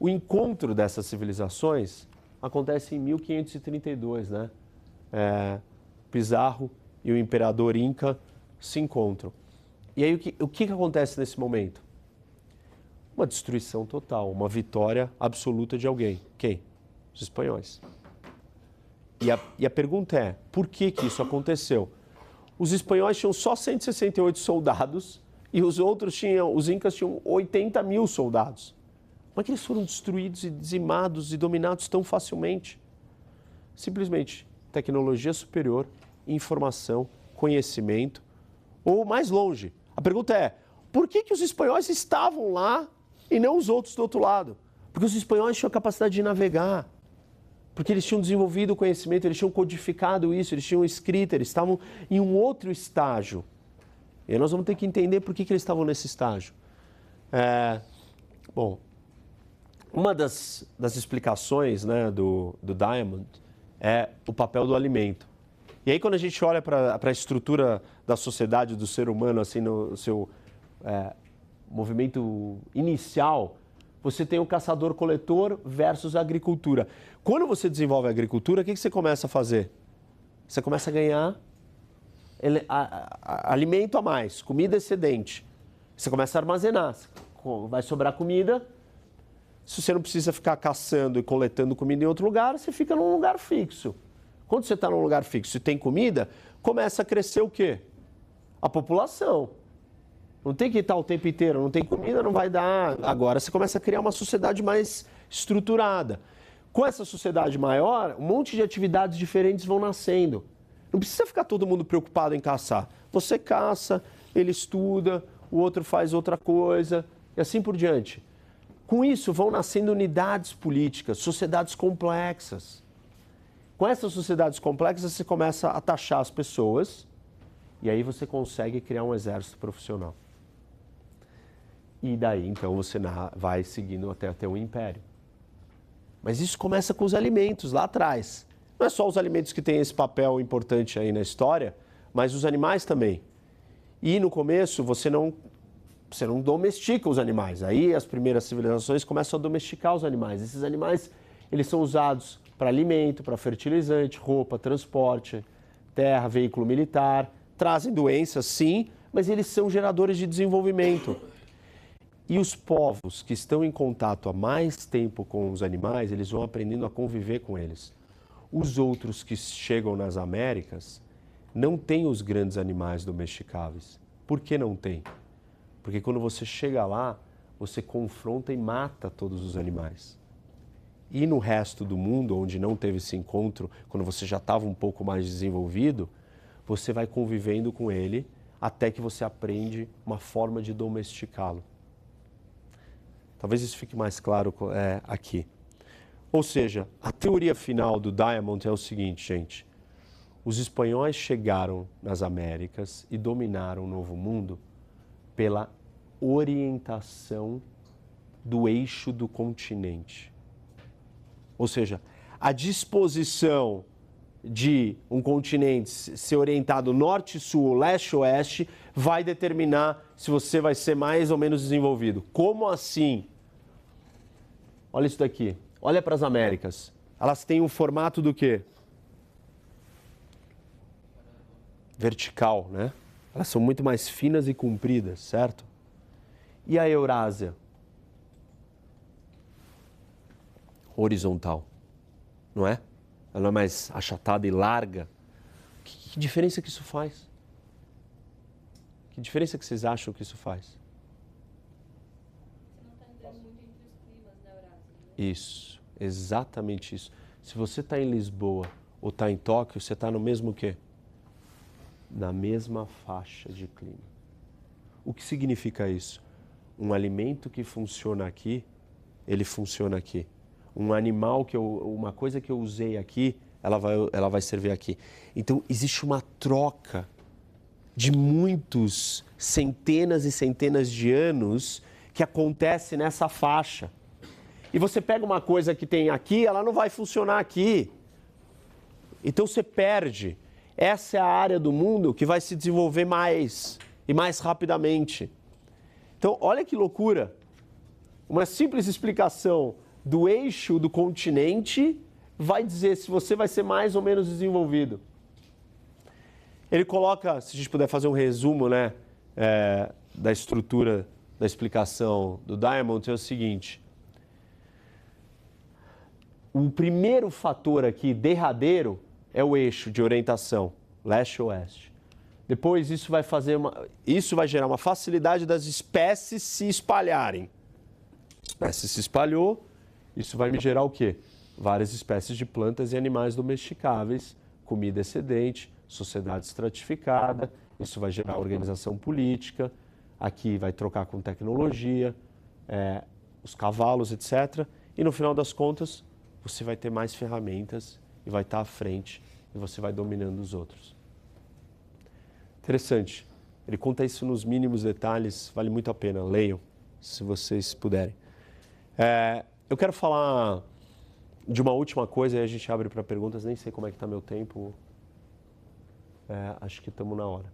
O encontro dessas civilizações acontece em 1532, né? Pizarro e o imperador Inca se encontram. E aí o que acontece nesse momento? Uma destruição total, uma vitória absoluta de alguém. Quem? Os espanhóis. E a pergunta é, por que isso aconteceu? Os espanhóis tinham só 168 soldados e os incas tinham 80 mil soldados. Como é que eles foram destruídos e dizimados e dominados tão facilmente? Simplesmente tecnologia superior, informação, conhecimento, ou mais longe. A pergunta é, por que os espanhóis estavam lá e não os outros do outro lado? Porque os espanhóis tinham a capacidade de navegar, porque eles tinham desenvolvido o conhecimento, eles tinham codificado isso, eles tinham escrito, eles estavam em um outro estágio. E aí nós vamos ter que entender por que eles estavam nesse estágio. Bom, uma das explicações, né, do Diamond é o papel do alimento. E aí quando a gente olha para a estrutura da sociedade, do ser humano, assim, no seu movimento inicial, você tem o caçador-coletor versus a agricultura. Quando você desenvolve a agricultura, o que você começa a fazer? Você começa a ganhar alimento a mais, comida excedente. Você começa a armazenar, vai sobrar comida. Se você não precisa ficar caçando e coletando comida em outro lugar, você fica num lugar fixo. Quando você está num lugar fixo e tem comida, começa a crescer o quê? A população. Não tem que estar o tempo inteiro, não tem comida, não vai dar. Agora você começa a criar uma sociedade mais estruturada. Com essa sociedade maior, um monte de atividades diferentes vão nascendo. Não precisa ficar todo mundo preocupado em caçar. Você caça, ele estuda, o outro faz outra coisa, e assim por diante. Com isso, vão nascendo unidades políticas, sociedades complexas. Com essas sociedades complexas, você começa a taxar as pessoas, e aí você consegue criar um exército profissional. E daí, então, você vai seguindo até o império. Mas isso começa com os alimentos, lá atrás. Não é só os alimentos que têm esse papel importante aí na história, mas os animais também. E no começo, você não domestica os animais. Aí as primeiras civilizações começam a domesticar os animais. Esses animais, eles são usados para alimento, para fertilizante, roupa, transporte, terra, veículo militar. Trazem doenças, sim, mas eles são geradores de desenvolvimento. E os povos que estão em contato há mais tempo com os animais, eles vão aprendendo a conviver com eles. Os outros que chegam nas Américas não têm os grandes animais domesticáveis. Por que não tem? Porque quando você chega lá, você confronta e mata todos os animais. E no resto do mundo, onde não teve esse encontro, quando você já estava um pouco mais desenvolvido, você vai convivendo com ele até que você aprende uma forma de domesticá-lo. Talvez isso fique mais claro aqui. Ou seja, a teoria final do Diamond é o seguinte, gente. Os espanhóis chegaram nas Américas e dominaram o Novo Mundo pela orientação do eixo do continente. Ou seja, a disposição de um continente ser orientado norte-sul, leste-oeste, vai determinar se você vai ser mais ou menos desenvolvido. Como assim? Olha isso daqui. Olha para as Américas. Elas têm um formato do quê? Vertical, né? Elas são muito mais finas e compridas, certo? E a Eurásia? Horizontal, não é? Ela é mais achatada e larga. Que diferença que isso faz? Que diferença que vocês acham que isso faz? Você não está andando muito entre os climas da Eurásia, né? Isso, exatamente isso. Se você está em Lisboa ou está em Tóquio, você está no mesmo quê? Na mesma faixa de clima. O que significa isso? Um alimento que funciona aqui, ele funciona aqui. Um animal uma coisa que eu usei aqui, ela vai servir aqui. Então, existe uma troca de muitos, centenas e centenas de anos que acontece nessa faixa. E você pega uma coisa que tem aqui, ela não vai funcionar aqui. Então, você perde. Essa é a área do mundo que vai se desenvolver mais e mais rapidamente. Então, olha que loucura. Uma simples explicação do eixo do continente vai dizer se você vai ser mais ou menos desenvolvido. Ele coloca, se a gente puder fazer um resumo, né, da estrutura da explicação do Diamond, é o seguinte. O primeiro fator aqui, derradeiro, é o eixo de orientação, leste-oeste. Depois isso vai gerar uma facilidade das espécies se espalharem. A espécie se espalhou, isso vai me gerar o quê? Várias espécies de plantas e animais domesticáveis, comida excedente, sociedade estratificada, isso vai gerar organização política, aqui vai trocar com tecnologia, os cavalos, etc. E no final das contas, você vai ter mais ferramentas e vai estar à frente e você vai dominando os outros. Interessante. Ele conta isso nos mínimos detalhes, vale muito a pena. Leiam, se vocês puderem. Eu quero falar de uma última coisa e a gente abre para perguntas. Nem sei como é que está meu tempo. Acho que estamos na hora.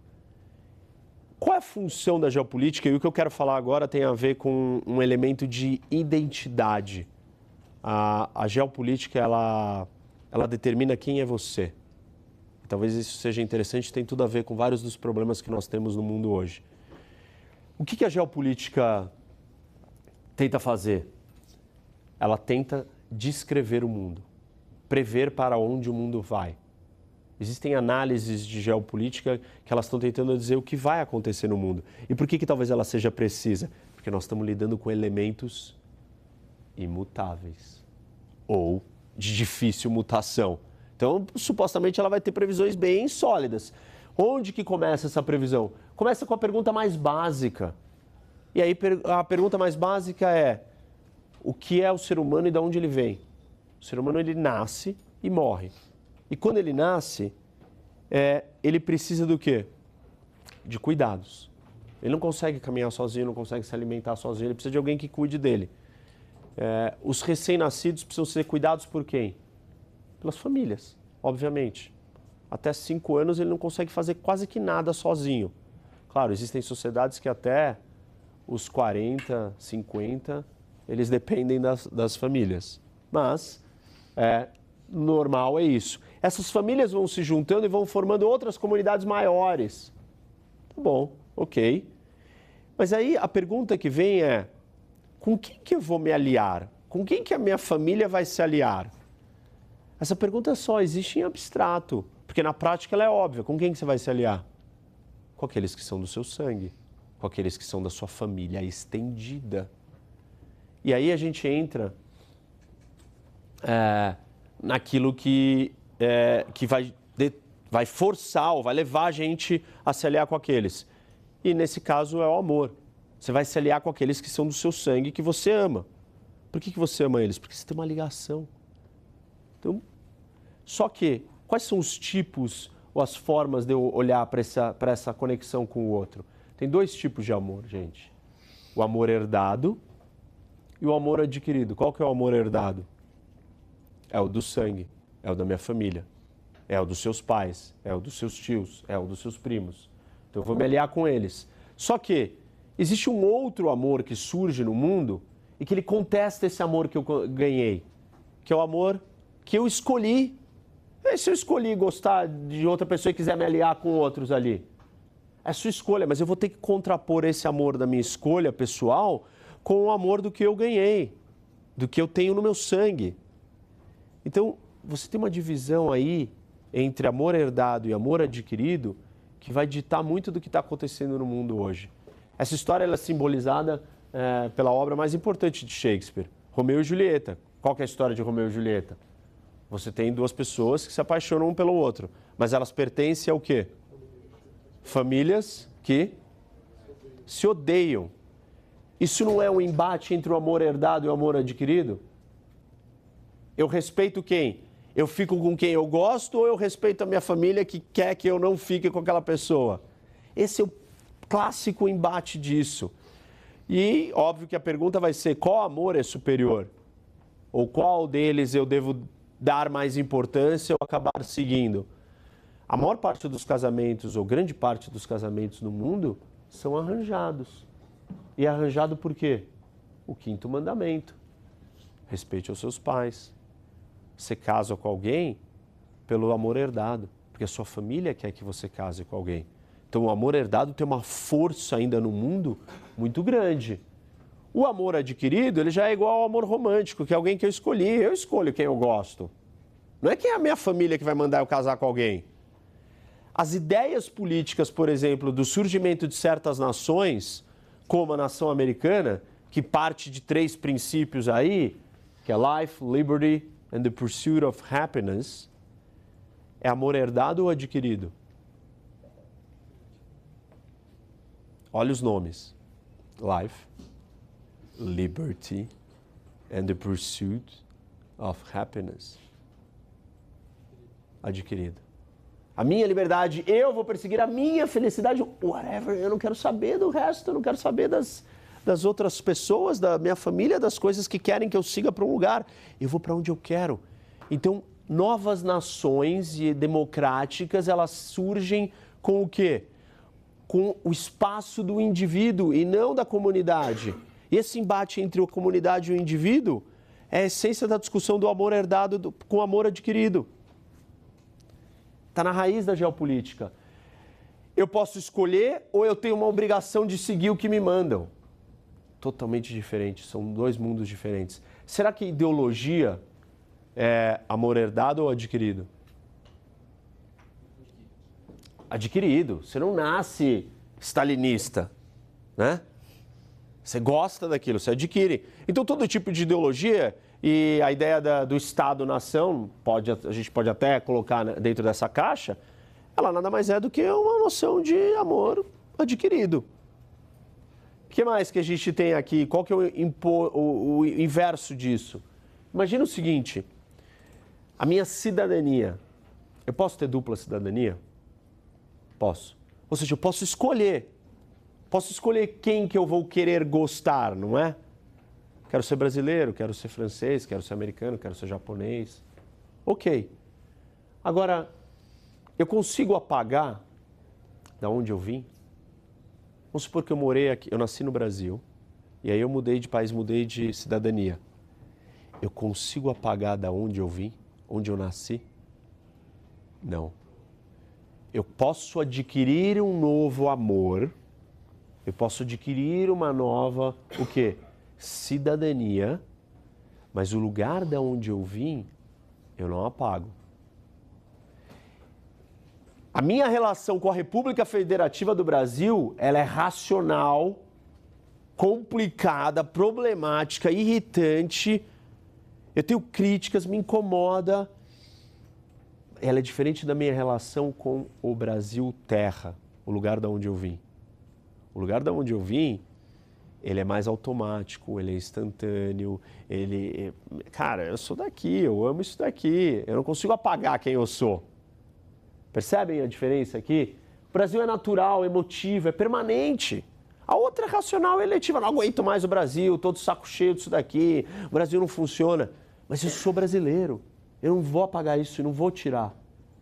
Qual é a função da geopolítica? E o que eu quero falar agora tem a ver com um elemento de identidade. A geopolítica, ela determina quem é você. Talvez isso seja interessante, tem tudo a ver com vários dos problemas que nós temos no mundo hoje. O que a geopolítica tenta fazer? Ela tenta descrever o mundo, prever para onde o mundo vai. Existem análises de geopolítica que elas estão tentando dizer o que vai acontecer no mundo. E por que talvez ela seja precisa? Porque nós estamos lidando com elementos imutáveis ou de difícil mutação. Então, supostamente, ela vai ter previsões bem sólidas. Onde que começa essa previsão? Começa com a pergunta mais básica. E aí, a pergunta mais básica é: o que é o ser humano e de onde ele vem? O ser humano, ele nasce e morre. E quando ele nasce, ele precisa do quê? De cuidados. Ele não consegue caminhar sozinho, não consegue se alimentar sozinho, ele precisa de alguém que cuide dele. Os recém-nascidos precisam ser cuidados por quem? Pelas famílias, obviamente. Até 5 anos ele não consegue fazer quase que nada sozinho. Claro, existem sociedades que até os 40, 50, eles dependem das famílias. Mas, normal é isso. Essas famílias vão se juntando e vão formando outras comunidades maiores. Tá bom, ok. Mas aí a pergunta que vem é: com quem que eu vou me aliar? Com quem que a minha família vai se aliar? Essa pergunta só existe em abstrato, porque na prática ela é óbvia. Com quem que você vai se aliar? Com aqueles que são do seu sangue, com aqueles que são da sua família estendida. E aí a gente entra naquilo que vai forçar ou vai levar a gente a se aliar com aqueles. E nesse caso é o amor. Você vai se aliar com aqueles que são do seu sangue, que você ama. Por que você ama eles? Porque você tem uma ligação. Então, só que, quais são os tipos ou as formas de eu olhar para essa conexão com o outro? Tem 2 tipos de amor, gente. O amor herdado e o amor adquirido. Qual que é o amor herdado? É o do sangue, é o da minha família, é o dos seus pais, é o dos seus tios, é o dos seus primos. Então eu vou me aliar com eles. Só que existe um outro amor que surge no mundo e que ele contesta esse amor que eu ganhei, que é o amor que eu escolhi. E se eu escolhi gostar de outra pessoa e quiser me aliar com outros ali? É sua escolha, mas eu vou ter que contrapor esse amor da minha escolha pessoal com o amor do que eu ganhei, do que eu tenho no meu sangue. Então, você tem uma divisão aí entre amor herdado e amor adquirido que vai ditar muito do que está acontecendo no mundo hoje. Essa história ela é simbolizada pela obra mais importante de Shakespeare, Romeu e Julieta. Qual que é a história de Romeu e Julieta? Você tem 2 pessoas que se apaixonam um pelo outro, mas elas pertencem ao quê? Famílias que se odeiam. Isso não é um embate entre o amor herdado e o amor adquirido? Eu respeito quem? Eu fico com quem eu gosto ou eu respeito a minha família que quer que eu não fique com aquela pessoa? Esse é o clássico embate disso. E óbvio que a pergunta vai ser: qual amor é superior? Ou qual deles eu devo dar mais importância ou acabar seguindo? A maior parte dos casamentos, ou grande parte dos casamentos no mundo, são arranjados. E é arranjado por quê? O 5º mandamento. Respeite os seus pais. Você casa com alguém pelo amor herdado, porque a sua família quer que você case com alguém. Então o amor herdado tem uma força ainda no mundo muito grande. O amor adquirido, ele já é igual ao amor romântico, que é alguém que eu escolhi. Eu escolho quem eu gosto. Não é que é a minha família que vai mandar eu casar com alguém. As ideias políticas, por exemplo, do surgimento de certas nações, como a nação americana, que parte de 3 princípios aí, que é life, liberty and the pursuit of happiness, é amor herdado ou adquirido? Olha os nomes. Life, liberty and the pursuit of happiness. Adquirido. A minha liberdade, eu vou perseguir a minha felicidade, whatever, eu não quero saber do resto, eu não quero saber das outras pessoas, da minha família, das coisas que querem que eu siga para um lugar. Eu vou para onde eu quero. Então, novas nações democráticas, elas surgem com o quê? Com o espaço do indivíduo e não da comunidade. E esse embate entre a comunidade e o indivíduo é a essência da discussão do amor herdado com o amor adquirido. Está na raiz da geopolítica. Eu posso escolher ou eu tenho uma obrigação de seguir o que me mandam? Totalmente diferente, são 2 mundos diferentes. Será que ideologia é amor herdado ou adquirido? Adquirido. Você não nasce stalinista, né? Você gosta daquilo, você adquire. Então todo tipo de ideologia e a ideia do Estado-nação, a gente pode até colocar dentro dessa caixa, ela nada mais é do que uma noção de amor adquirido. O que mais que a gente tem aqui? Qual que é o inverso disso? Imagina o seguinte, a minha cidadania. Eu posso ter dupla cidadania? Posso. Ou seja, eu posso escolher. Posso escolher quem que eu vou querer gostar, não é? Quero ser brasileiro, quero ser francês, quero ser americano, quero ser japonês. Ok. Agora, eu consigo apagar da onde eu vim? Vamos supor que eu morei aqui, eu nasci no Brasil, e aí eu mudei de país, mudei de cidadania. Eu consigo apagar da onde eu vim, onde eu nasci? Não. Eu posso adquirir um novo amor, eu posso adquirir uma nova, o quê? cidadania, mas o lugar de onde eu vim, eu não apago. A minha relação com a República Federativa do Brasil, ela é racional, complicada, problemática, irritante. Eu tenho críticas, me incomoda. Ela é diferente da minha relação com o Brasil terra, o lugar de onde eu vim. O lugar de onde eu vim, ele é mais automático, ele é instantâneo, Cara, eu sou daqui, eu amo isso daqui, eu não consigo apagar quem eu sou. Percebem a diferença aqui? O Brasil é natural, emotivo, é permanente. A outra é racional e eletiva. Não aguento mais o Brasil, todo saco cheio disso daqui, o Brasil não funciona. Mas eu sou brasileiro, eu não vou apagar isso, eu não vou tirar.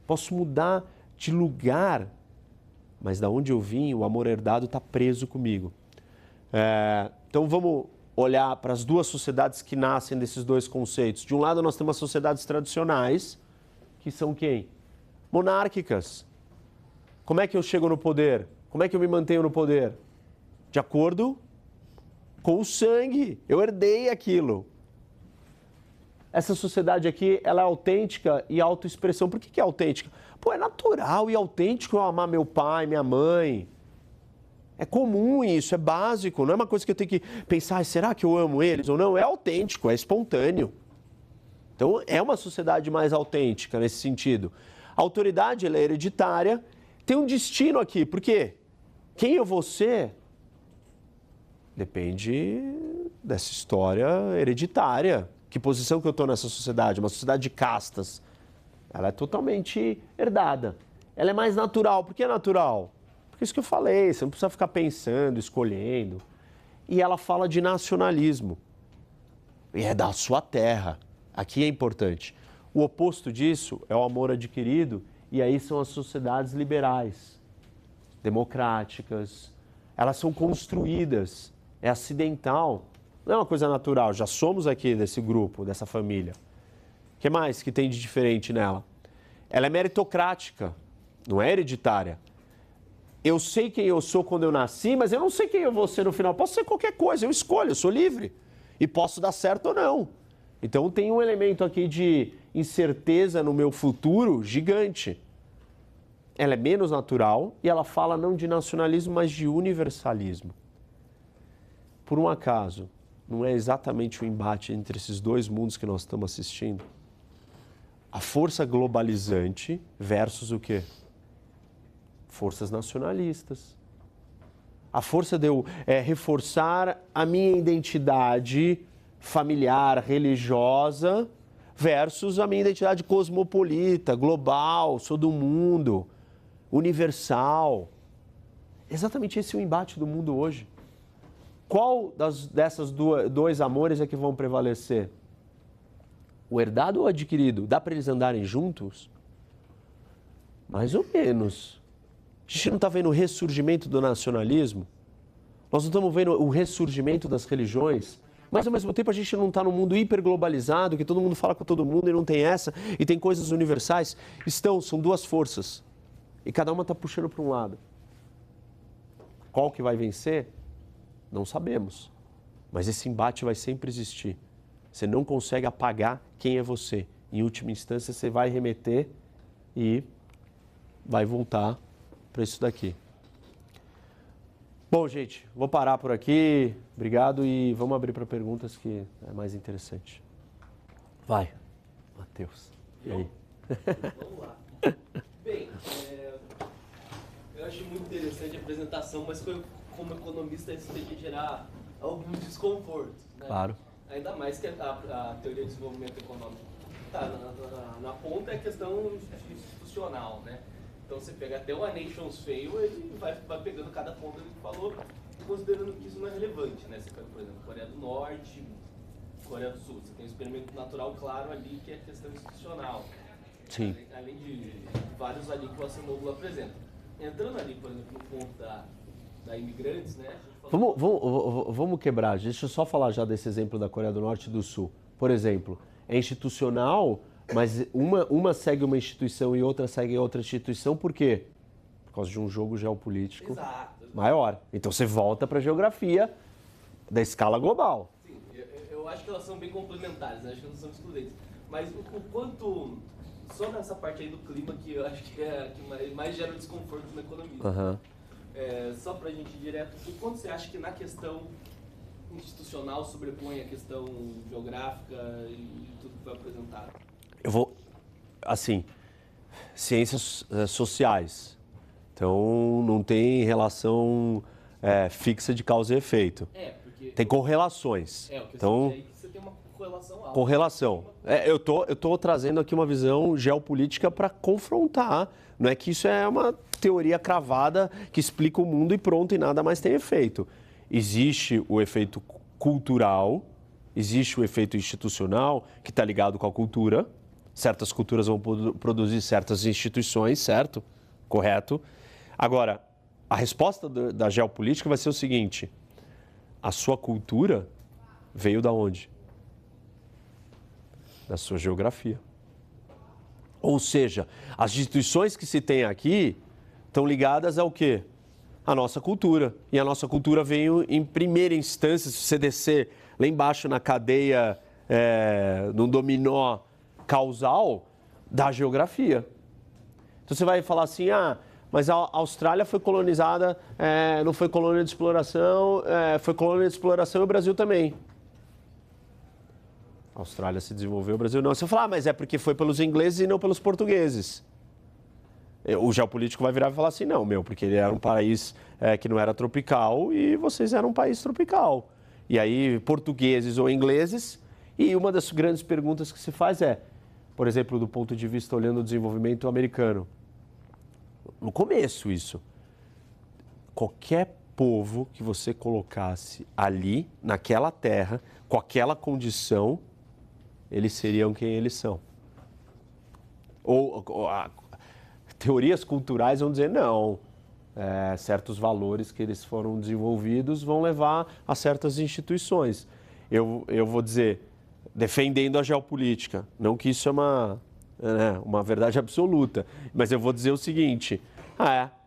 Posso mudar de lugar, mas da onde eu vim, o amor herdado está preso comigo. Então vamos olhar para as duas sociedades que nascem desses dois conceitos. De um lado nós temos as sociedades tradicionais, que são quem? Monárquicas. Como é que eu chego no poder? Como é que eu me mantenho no poder? De acordo com o sangue. Eu herdei aquilo. Essa sociedade aqui, ela é autêntica e autoexpressão. Por que é autêntica? Pô, é natural e autêntico eu amar meu pai, minha mãe. É comum isso, é básico. Não é uma coisa que eu tenho que pensar, será que eu amo eles ou não? É autêntico, é espontâneo. Então, é uma sociedade mais autêntica nesse sentido. A autoridade, ela é hereditária. Tem um destino aqui. Por quê? Quem eu vou ser depende dessa história hereditária. Que posição que eu estou nessa sociedade? Uma sociedade de castas. Ela é totalmente herdada. Ela é mais natural. Por que é natural? Porque isso que eu falei, você não precisa ficar pensando, escolhendo. E ela fala de nacionalismo. E é da sua terra. Aqui é importante. O oposto disso é o amor adquirido, e aí são as sociedades liberais, democráticas. Elas são construídas, é acidental, não é uma coisa natural. Já somos aqui desse grupo, dessa família. O que mais que tem de diferente nela? Ela é meritocrática, não é hereditária. Eu sei quem eu sou quando eu nasci, mas eu não sei quem eu vou ser no final. Posso ser qualquer coisa, eu escolho, eu sou livre. E posso dar certo ou não. Então tem um elemento aqui de incerteza no meu futuro gigante. Ela é menos natural e ela fala não de nacionalismo, mas de universalismo. Por um acaso, não é exatamente o embate entre esses dois mundos que nós estamos assistindo? A força globalizante versus o quê? Forças nacionalistas. A força de eu reforçar a minha identidade familiar, religiosa, versus a minha identidade cosmopolita, global, sou do mundo, universal. Exatamente esse é o embate do mundo hoje. Qual dessas dois amores é que vão prevalecer? O herdado ou o adquirido? Dá para eles andarem juntos? Mais ou menos. A gente não está vendo o ressurgimento do nacionalismo? Nós não estamos vendo o ressurgimento das religiões? Mas, ao mesmo tempo, a gente não está num mundo hiperglobalizado, que todo mundo fala com todo mundo e não tem essa, e tem coisas universais. São duas forças. E cada uma está puxando para um lado. Qual que vai vencer? Não sabemos. Mas esse embate vai sempre existir. Você não consegue apagar quem é você. Em última instância, você vai remeter e vai voltar para isso daqui. Bom, gente, vou parar por aqui. Obrigado e vamos abrir para perguntas que é mais interessante. Vai, Matheus. E aí? Vamos lá. Bem, eu achei muito interessante a apresentação, mas como economista isso tem que gerar alguns desconfortos, né? Claro. Ainda mais que a teoria de desenvolvimento econômico está na ponta, é a questão institucional, né? Então você pega até o A Nation's Fail, ele vai pegando cada ponto que ele falou, considerando que isso não é relevante, né? Você pega, por exemplo, Coreia do Norte, Coreia do Sul, você tem um experimento natural claro ali, que é a questão institucional. Sim. Além de vários ali que o Acemoglu apresenta. Entrando ali, por exemplo, no ponto da imigrantes, né? Vamos quebrar, deixa eu só falar já desse exemplo da Coreia do Norte e do Sul. Por exemplo, é institucional, mas uma segue uma instituição e outra segue outra instituição, por quê? Por causa de um jogo geopolítico maior. Então você volta para a geografia da escala global. Sim, eu acho que elas são bem complementares, né? Acho que elas são excludentes. Mas o quanto, só nessa parte aí do clima, que eu acho que é a que mais gera desconforto no economista. Uhum. Só pra gente ir direto, o quanto você acha que na questão institucional sobrepõe a questão geográfica e tudo que foi apresentado? Eu vou, assim, ciências sociais. Então, não tem relação fixa de causa e efeito. Porque... Tem correlações. O que então, eu sei é que você tem uma correlação alta. Correlação. Eu tô trazendo aqui uma visão geopolítica para confrontar. Não é que isso é uma teoria cravada que explica o mundo e pronto, e nada mais tem efeito. Existe o efeito cultural, existe o efeito institucional, que está ligado com a cultura. Certas culturas vão produzir certas instituições, certo? Correto. Agora, a resposta da geopolítica vai ser o seguinte: a sua cultura veio da onde? Da sua geografia. Ou seja, as instituições que se tem aqui estão ligadas ao quê? A nossa cultura. E a nossa cultura veio em primeira instância, se você descer lá embaixo na cadeia, no dominó causal, da geografia. Então você vai falar assim, mas a Austrália foi colonizada, não foi colônia de exploração, foi colônia de exploração e o Brasil também. A Austrália se desenvolveu, o Brasil não. Você vai falar, mas é porque foi pelos ingleses e não pelos portugueses. O geopolítico vai virar e falar assim, não, porque ele era um país que não era tropical e vocês eram um país tropical. E aí, portugueses ou ingleses, e uma das grandes perguntas que se faz por exemplo, do ponto de vista olhando o desenvolvimento americano. No começo, isso. Qualquer povo que você colocasse ali, naquela terra, com aquela condição, eles seriam quem eles são. Teorias culturais vão dizer não. Certos valores que eles foram desenvolvidos vão levar a certas instituições. Eu vou dizer, defendendo a geopolítica, não que isso é uma verdade absoluta, mas eu vou dizer o seguinte,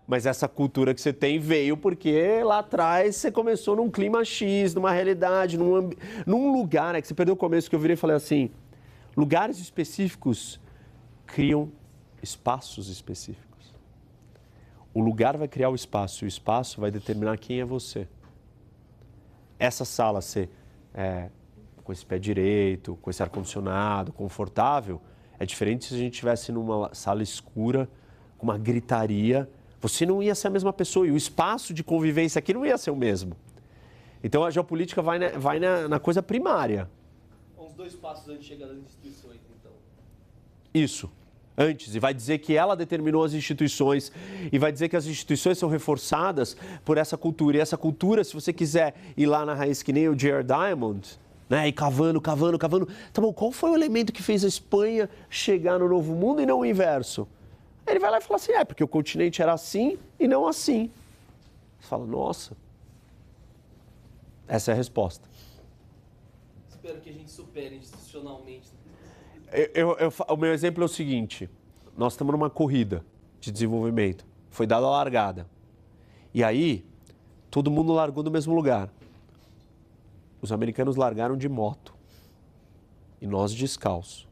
mas essa cultura que você tem veio porque lá atrás você começou num clima X, numa realidade, num lugar, que você perdeu o começo, que eu virei e falei assim, lugares específicos criam espaços específicos. O lugar vai criar o espaço, e o espaço vai determinar quem é você. Essa sala ser com esse pé direito, com esse ar-condicionado, confortável, é diferente se a gente estivesse numa sala escura, com uma gritaria, você não ia ser a mesma pessoa e o espaço de convivência aqui não ia ser o mesmo. Então a geopolítica vai na coisa primária. Uns 2 passos antes de chegar nas instituições, então. Isso. Antes, e vai dizer que ela determinou as instituições, e vai dizer que as instituições são reforçadas por essa cultura. E essa cultura, se você quiser ir lá na raiz que nem o J.R. Diamond, e cavando, tá bom, qual foi o elemento que fez a Espanha chegar no Novo Mundo e não o inverso? Ele vai lá e fala assim, porque o continente era assim e não assim. Você fala, nossa, essa é a resposta. Espero que a gente supere institucionalmente. O meu exemplo é o seguinte, nós estamos numa corrida de desenvolvimento, foi dada a largada, e aí todo mundo largou do mesmo lugar. Os americanos largaram de moto e nós descalço.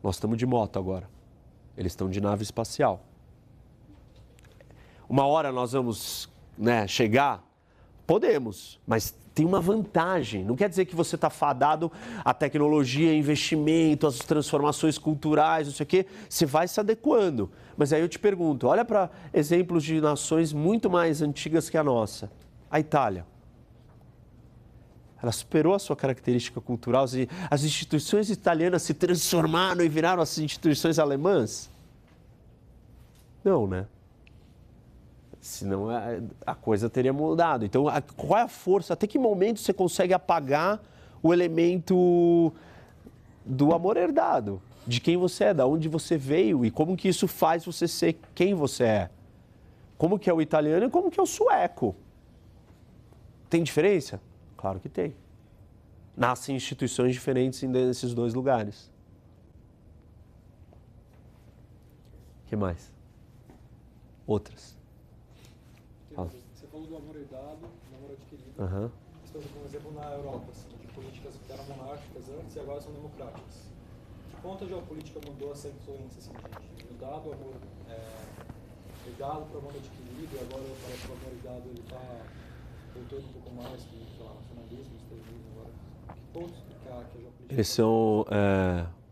Nós estamos de moto agora, eles estão de nave espacial. Uma hora nós vamos chegar? Podemos, mas tem uma vantagem. Não quer dizer que você está fadado à tecnologia, investimento, às transformações culturais, não sei o quê. Você vai se adequando. Mas aí eu te pergunto, olha para exemplos de nações muito mais antigas que a nossa. A Itália. Ela superou a sua característica cultural. As instituições italianas se transformaram e viraram as instituições alemãs? Não, né? Senão a coisa teria mudado. Então, qual é a força? Até que momento você consegue apagar o elemento do amor herdado? De quem você é, de onde você veio e como que isso faz você ser quem você é? Como que é o italiano e como que é o sueco? Tem diferença? Claro que tem. Nascem instituições diferentes nesses 2 lugares. O que mais? Outras. Você falou do amor herdado, do amor adquirido. Uhum. por exemplo, na Europa, assim, de políticas que eram monárquicas antes e agora são democráticas. Que ponto a geopolítica mudou essa influência, assim, de mudar do amor ligado para o amor adquirido, e agora parece que o amor ligado ele está voltando um pouco mais do, sei lá, nacionalismo, extremismo, agora. Que pontos que a geopolítica... Eles são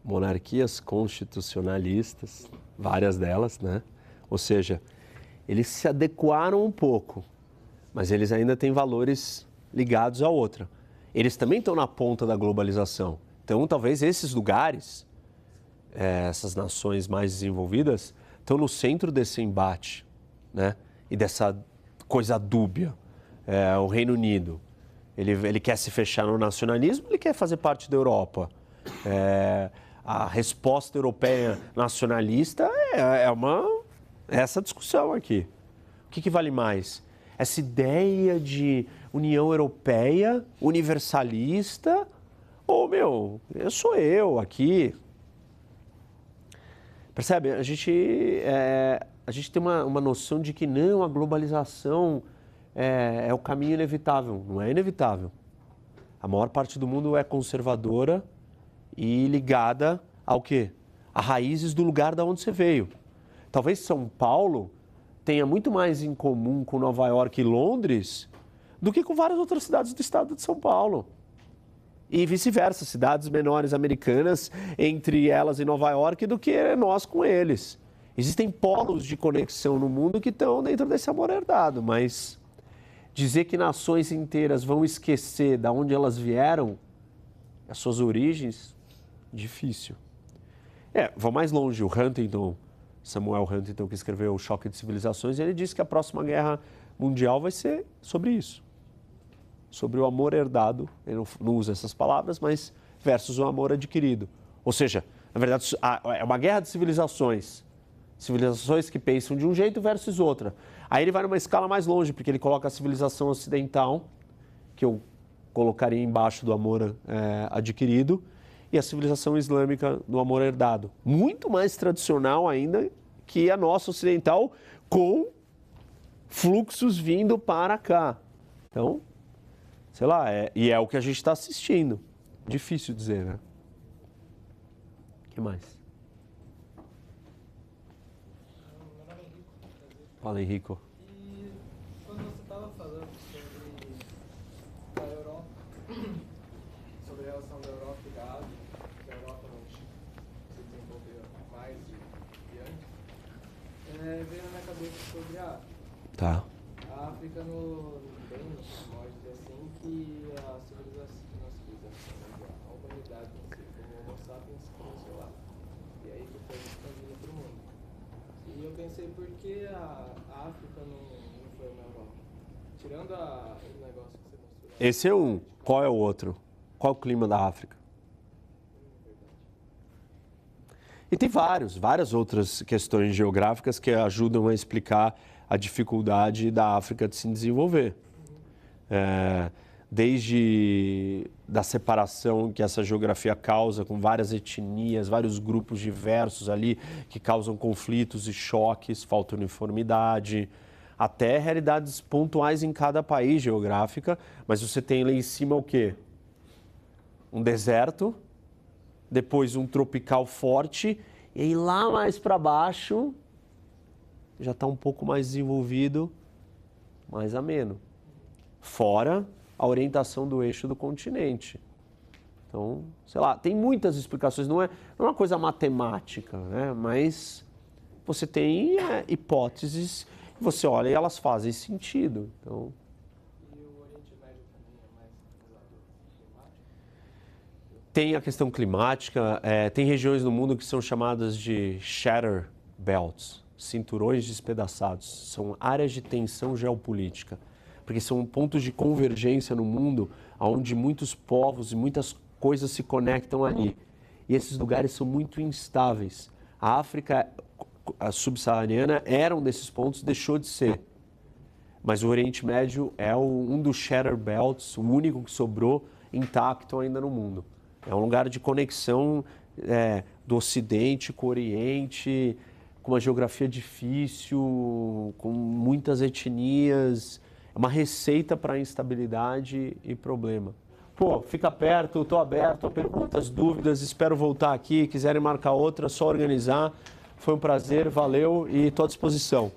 monarquias constitucionalistas, várias delas, né? Ou seja, eles se adequaram um pouco, mas eles ainda têm valores ligados à outra. Eles também estão na ponta da globalização. Então, talvez esses lugares, essas nações mais desenvolvidas, estão no centro desse embate, né? E dessa coisa dúbia. O Reino Unido, ele quer se fechar no nacionalismo, ele quer fazer parte da Europa. A resposta europeia nacionalista é essa discussão aqui. O que vale mais? Essa ideia de União Europeia universalista ou, eu sou eu aqui. Percebe? A gente tem uma noção de que não, a globalização é o caminho inevitável. Não é inevitável. A maior parte do mundo é conservadora e ligada ao quê? A raízes do lugar da onde você veio. Talvez São Paulo tenha muito mais em comum com Nova York e Londres do que com várias outras cidades do estado de São Paulo. E vice-versa, cidades menores americanas, entre elas e Nova York, do que nós com eles. Existem polos de conexão no mundo que estão dentro desse amor herdado, mas dizer que nações inteiras vão esquecer de onde elas vieram, as suas origens, difícil. Vou mais longe, o Huntington, Samuel Huntington, que escreveu O Choque de Civilizações, ele disse que a próxima guerra mundial vai ser sobre isso. Sobre o amor herdado, ele não usa essas palavras, mas versus o amor adquirido. Ou seja, na verdade, é uma guerra de civilizações. Civilizações que pensam de um jeito versus outra. Aí ele vai numa escala mais longe, porque ele coloca a civilização ocidental, que eu colocaria embaixo do amor adquirido, e a civilização islâmica do amor herdado. Muito mais tradicional ainda que a nossa ocidental, com fluxos vindo para cá. Então, sei lá, e é o que a gente está assistindo. Difícil dizer, né? O que mais? Meu nome é Henrico. Fala, Henrico. E quando você estava falando sobre a Europa, sobre a relação da Europa e da Ásia, que a Europa não se desenvolveu mais de antes, veio na minha cabeça sobre a África. Tá. A África, bem no primórdio, assim, que a civilização, a humanidade em si, como o Homo sapiens começou lá. E aí que foi expandindo para o mundo. E eu pensei, por que a África não foi na Europa? Tirando o negócio que você mostrou. Esse é um. Qual é o outro? Qual é o clima da África? E tem várias outras questões geográficas que ajudam a explicar a dificuldade da África de se desenvolver. Desde da separação que essa geografia causa com várias etnias, vários grupos diversos ali que causam conflitos e choques, falta uniformidade, até realidades pontuais em cada país geográfica, mas você tem lá em cima o quê? Um deserto, depois um tropical forte, e aí lá mais para baixo já está um pouco mais desenvolvido, mais ameno. Fora a orientação do eixo do continente. Então, sei lá, tem muitas explicações, não é uma coisa matemática, né? Mas você tem hipóteses, você olha e elas fazem sentido. Então, E o Oriente Médio também é mais climático? tem a questão climática, tem regiões no mundo que são chamadas de shatter belts, cinturões despedaçados. São áreas de tensão geopolítica, porque são pontos de convergência no mundo onde muitos povos e muitas coisas se conectam ali. E esses lugares são muito instáveis. A África subsaariana era um desses pontos, deixou de ser. Mas o Oriente Médio é um dos shatter belts, o único que sobrou intacto ainda no mundo. É um lugar de conexão do Ocidente com o Oriente, com uma geografia difícil, com muitas etnias. É uma receita para instabilidade e problema. Pô, fica perto, estou aberto a perguntas, dúvidas, espero voltar aqui. Quiserem marcar outra, é só organizar. Foi um prazer, valeu e estou à disposição.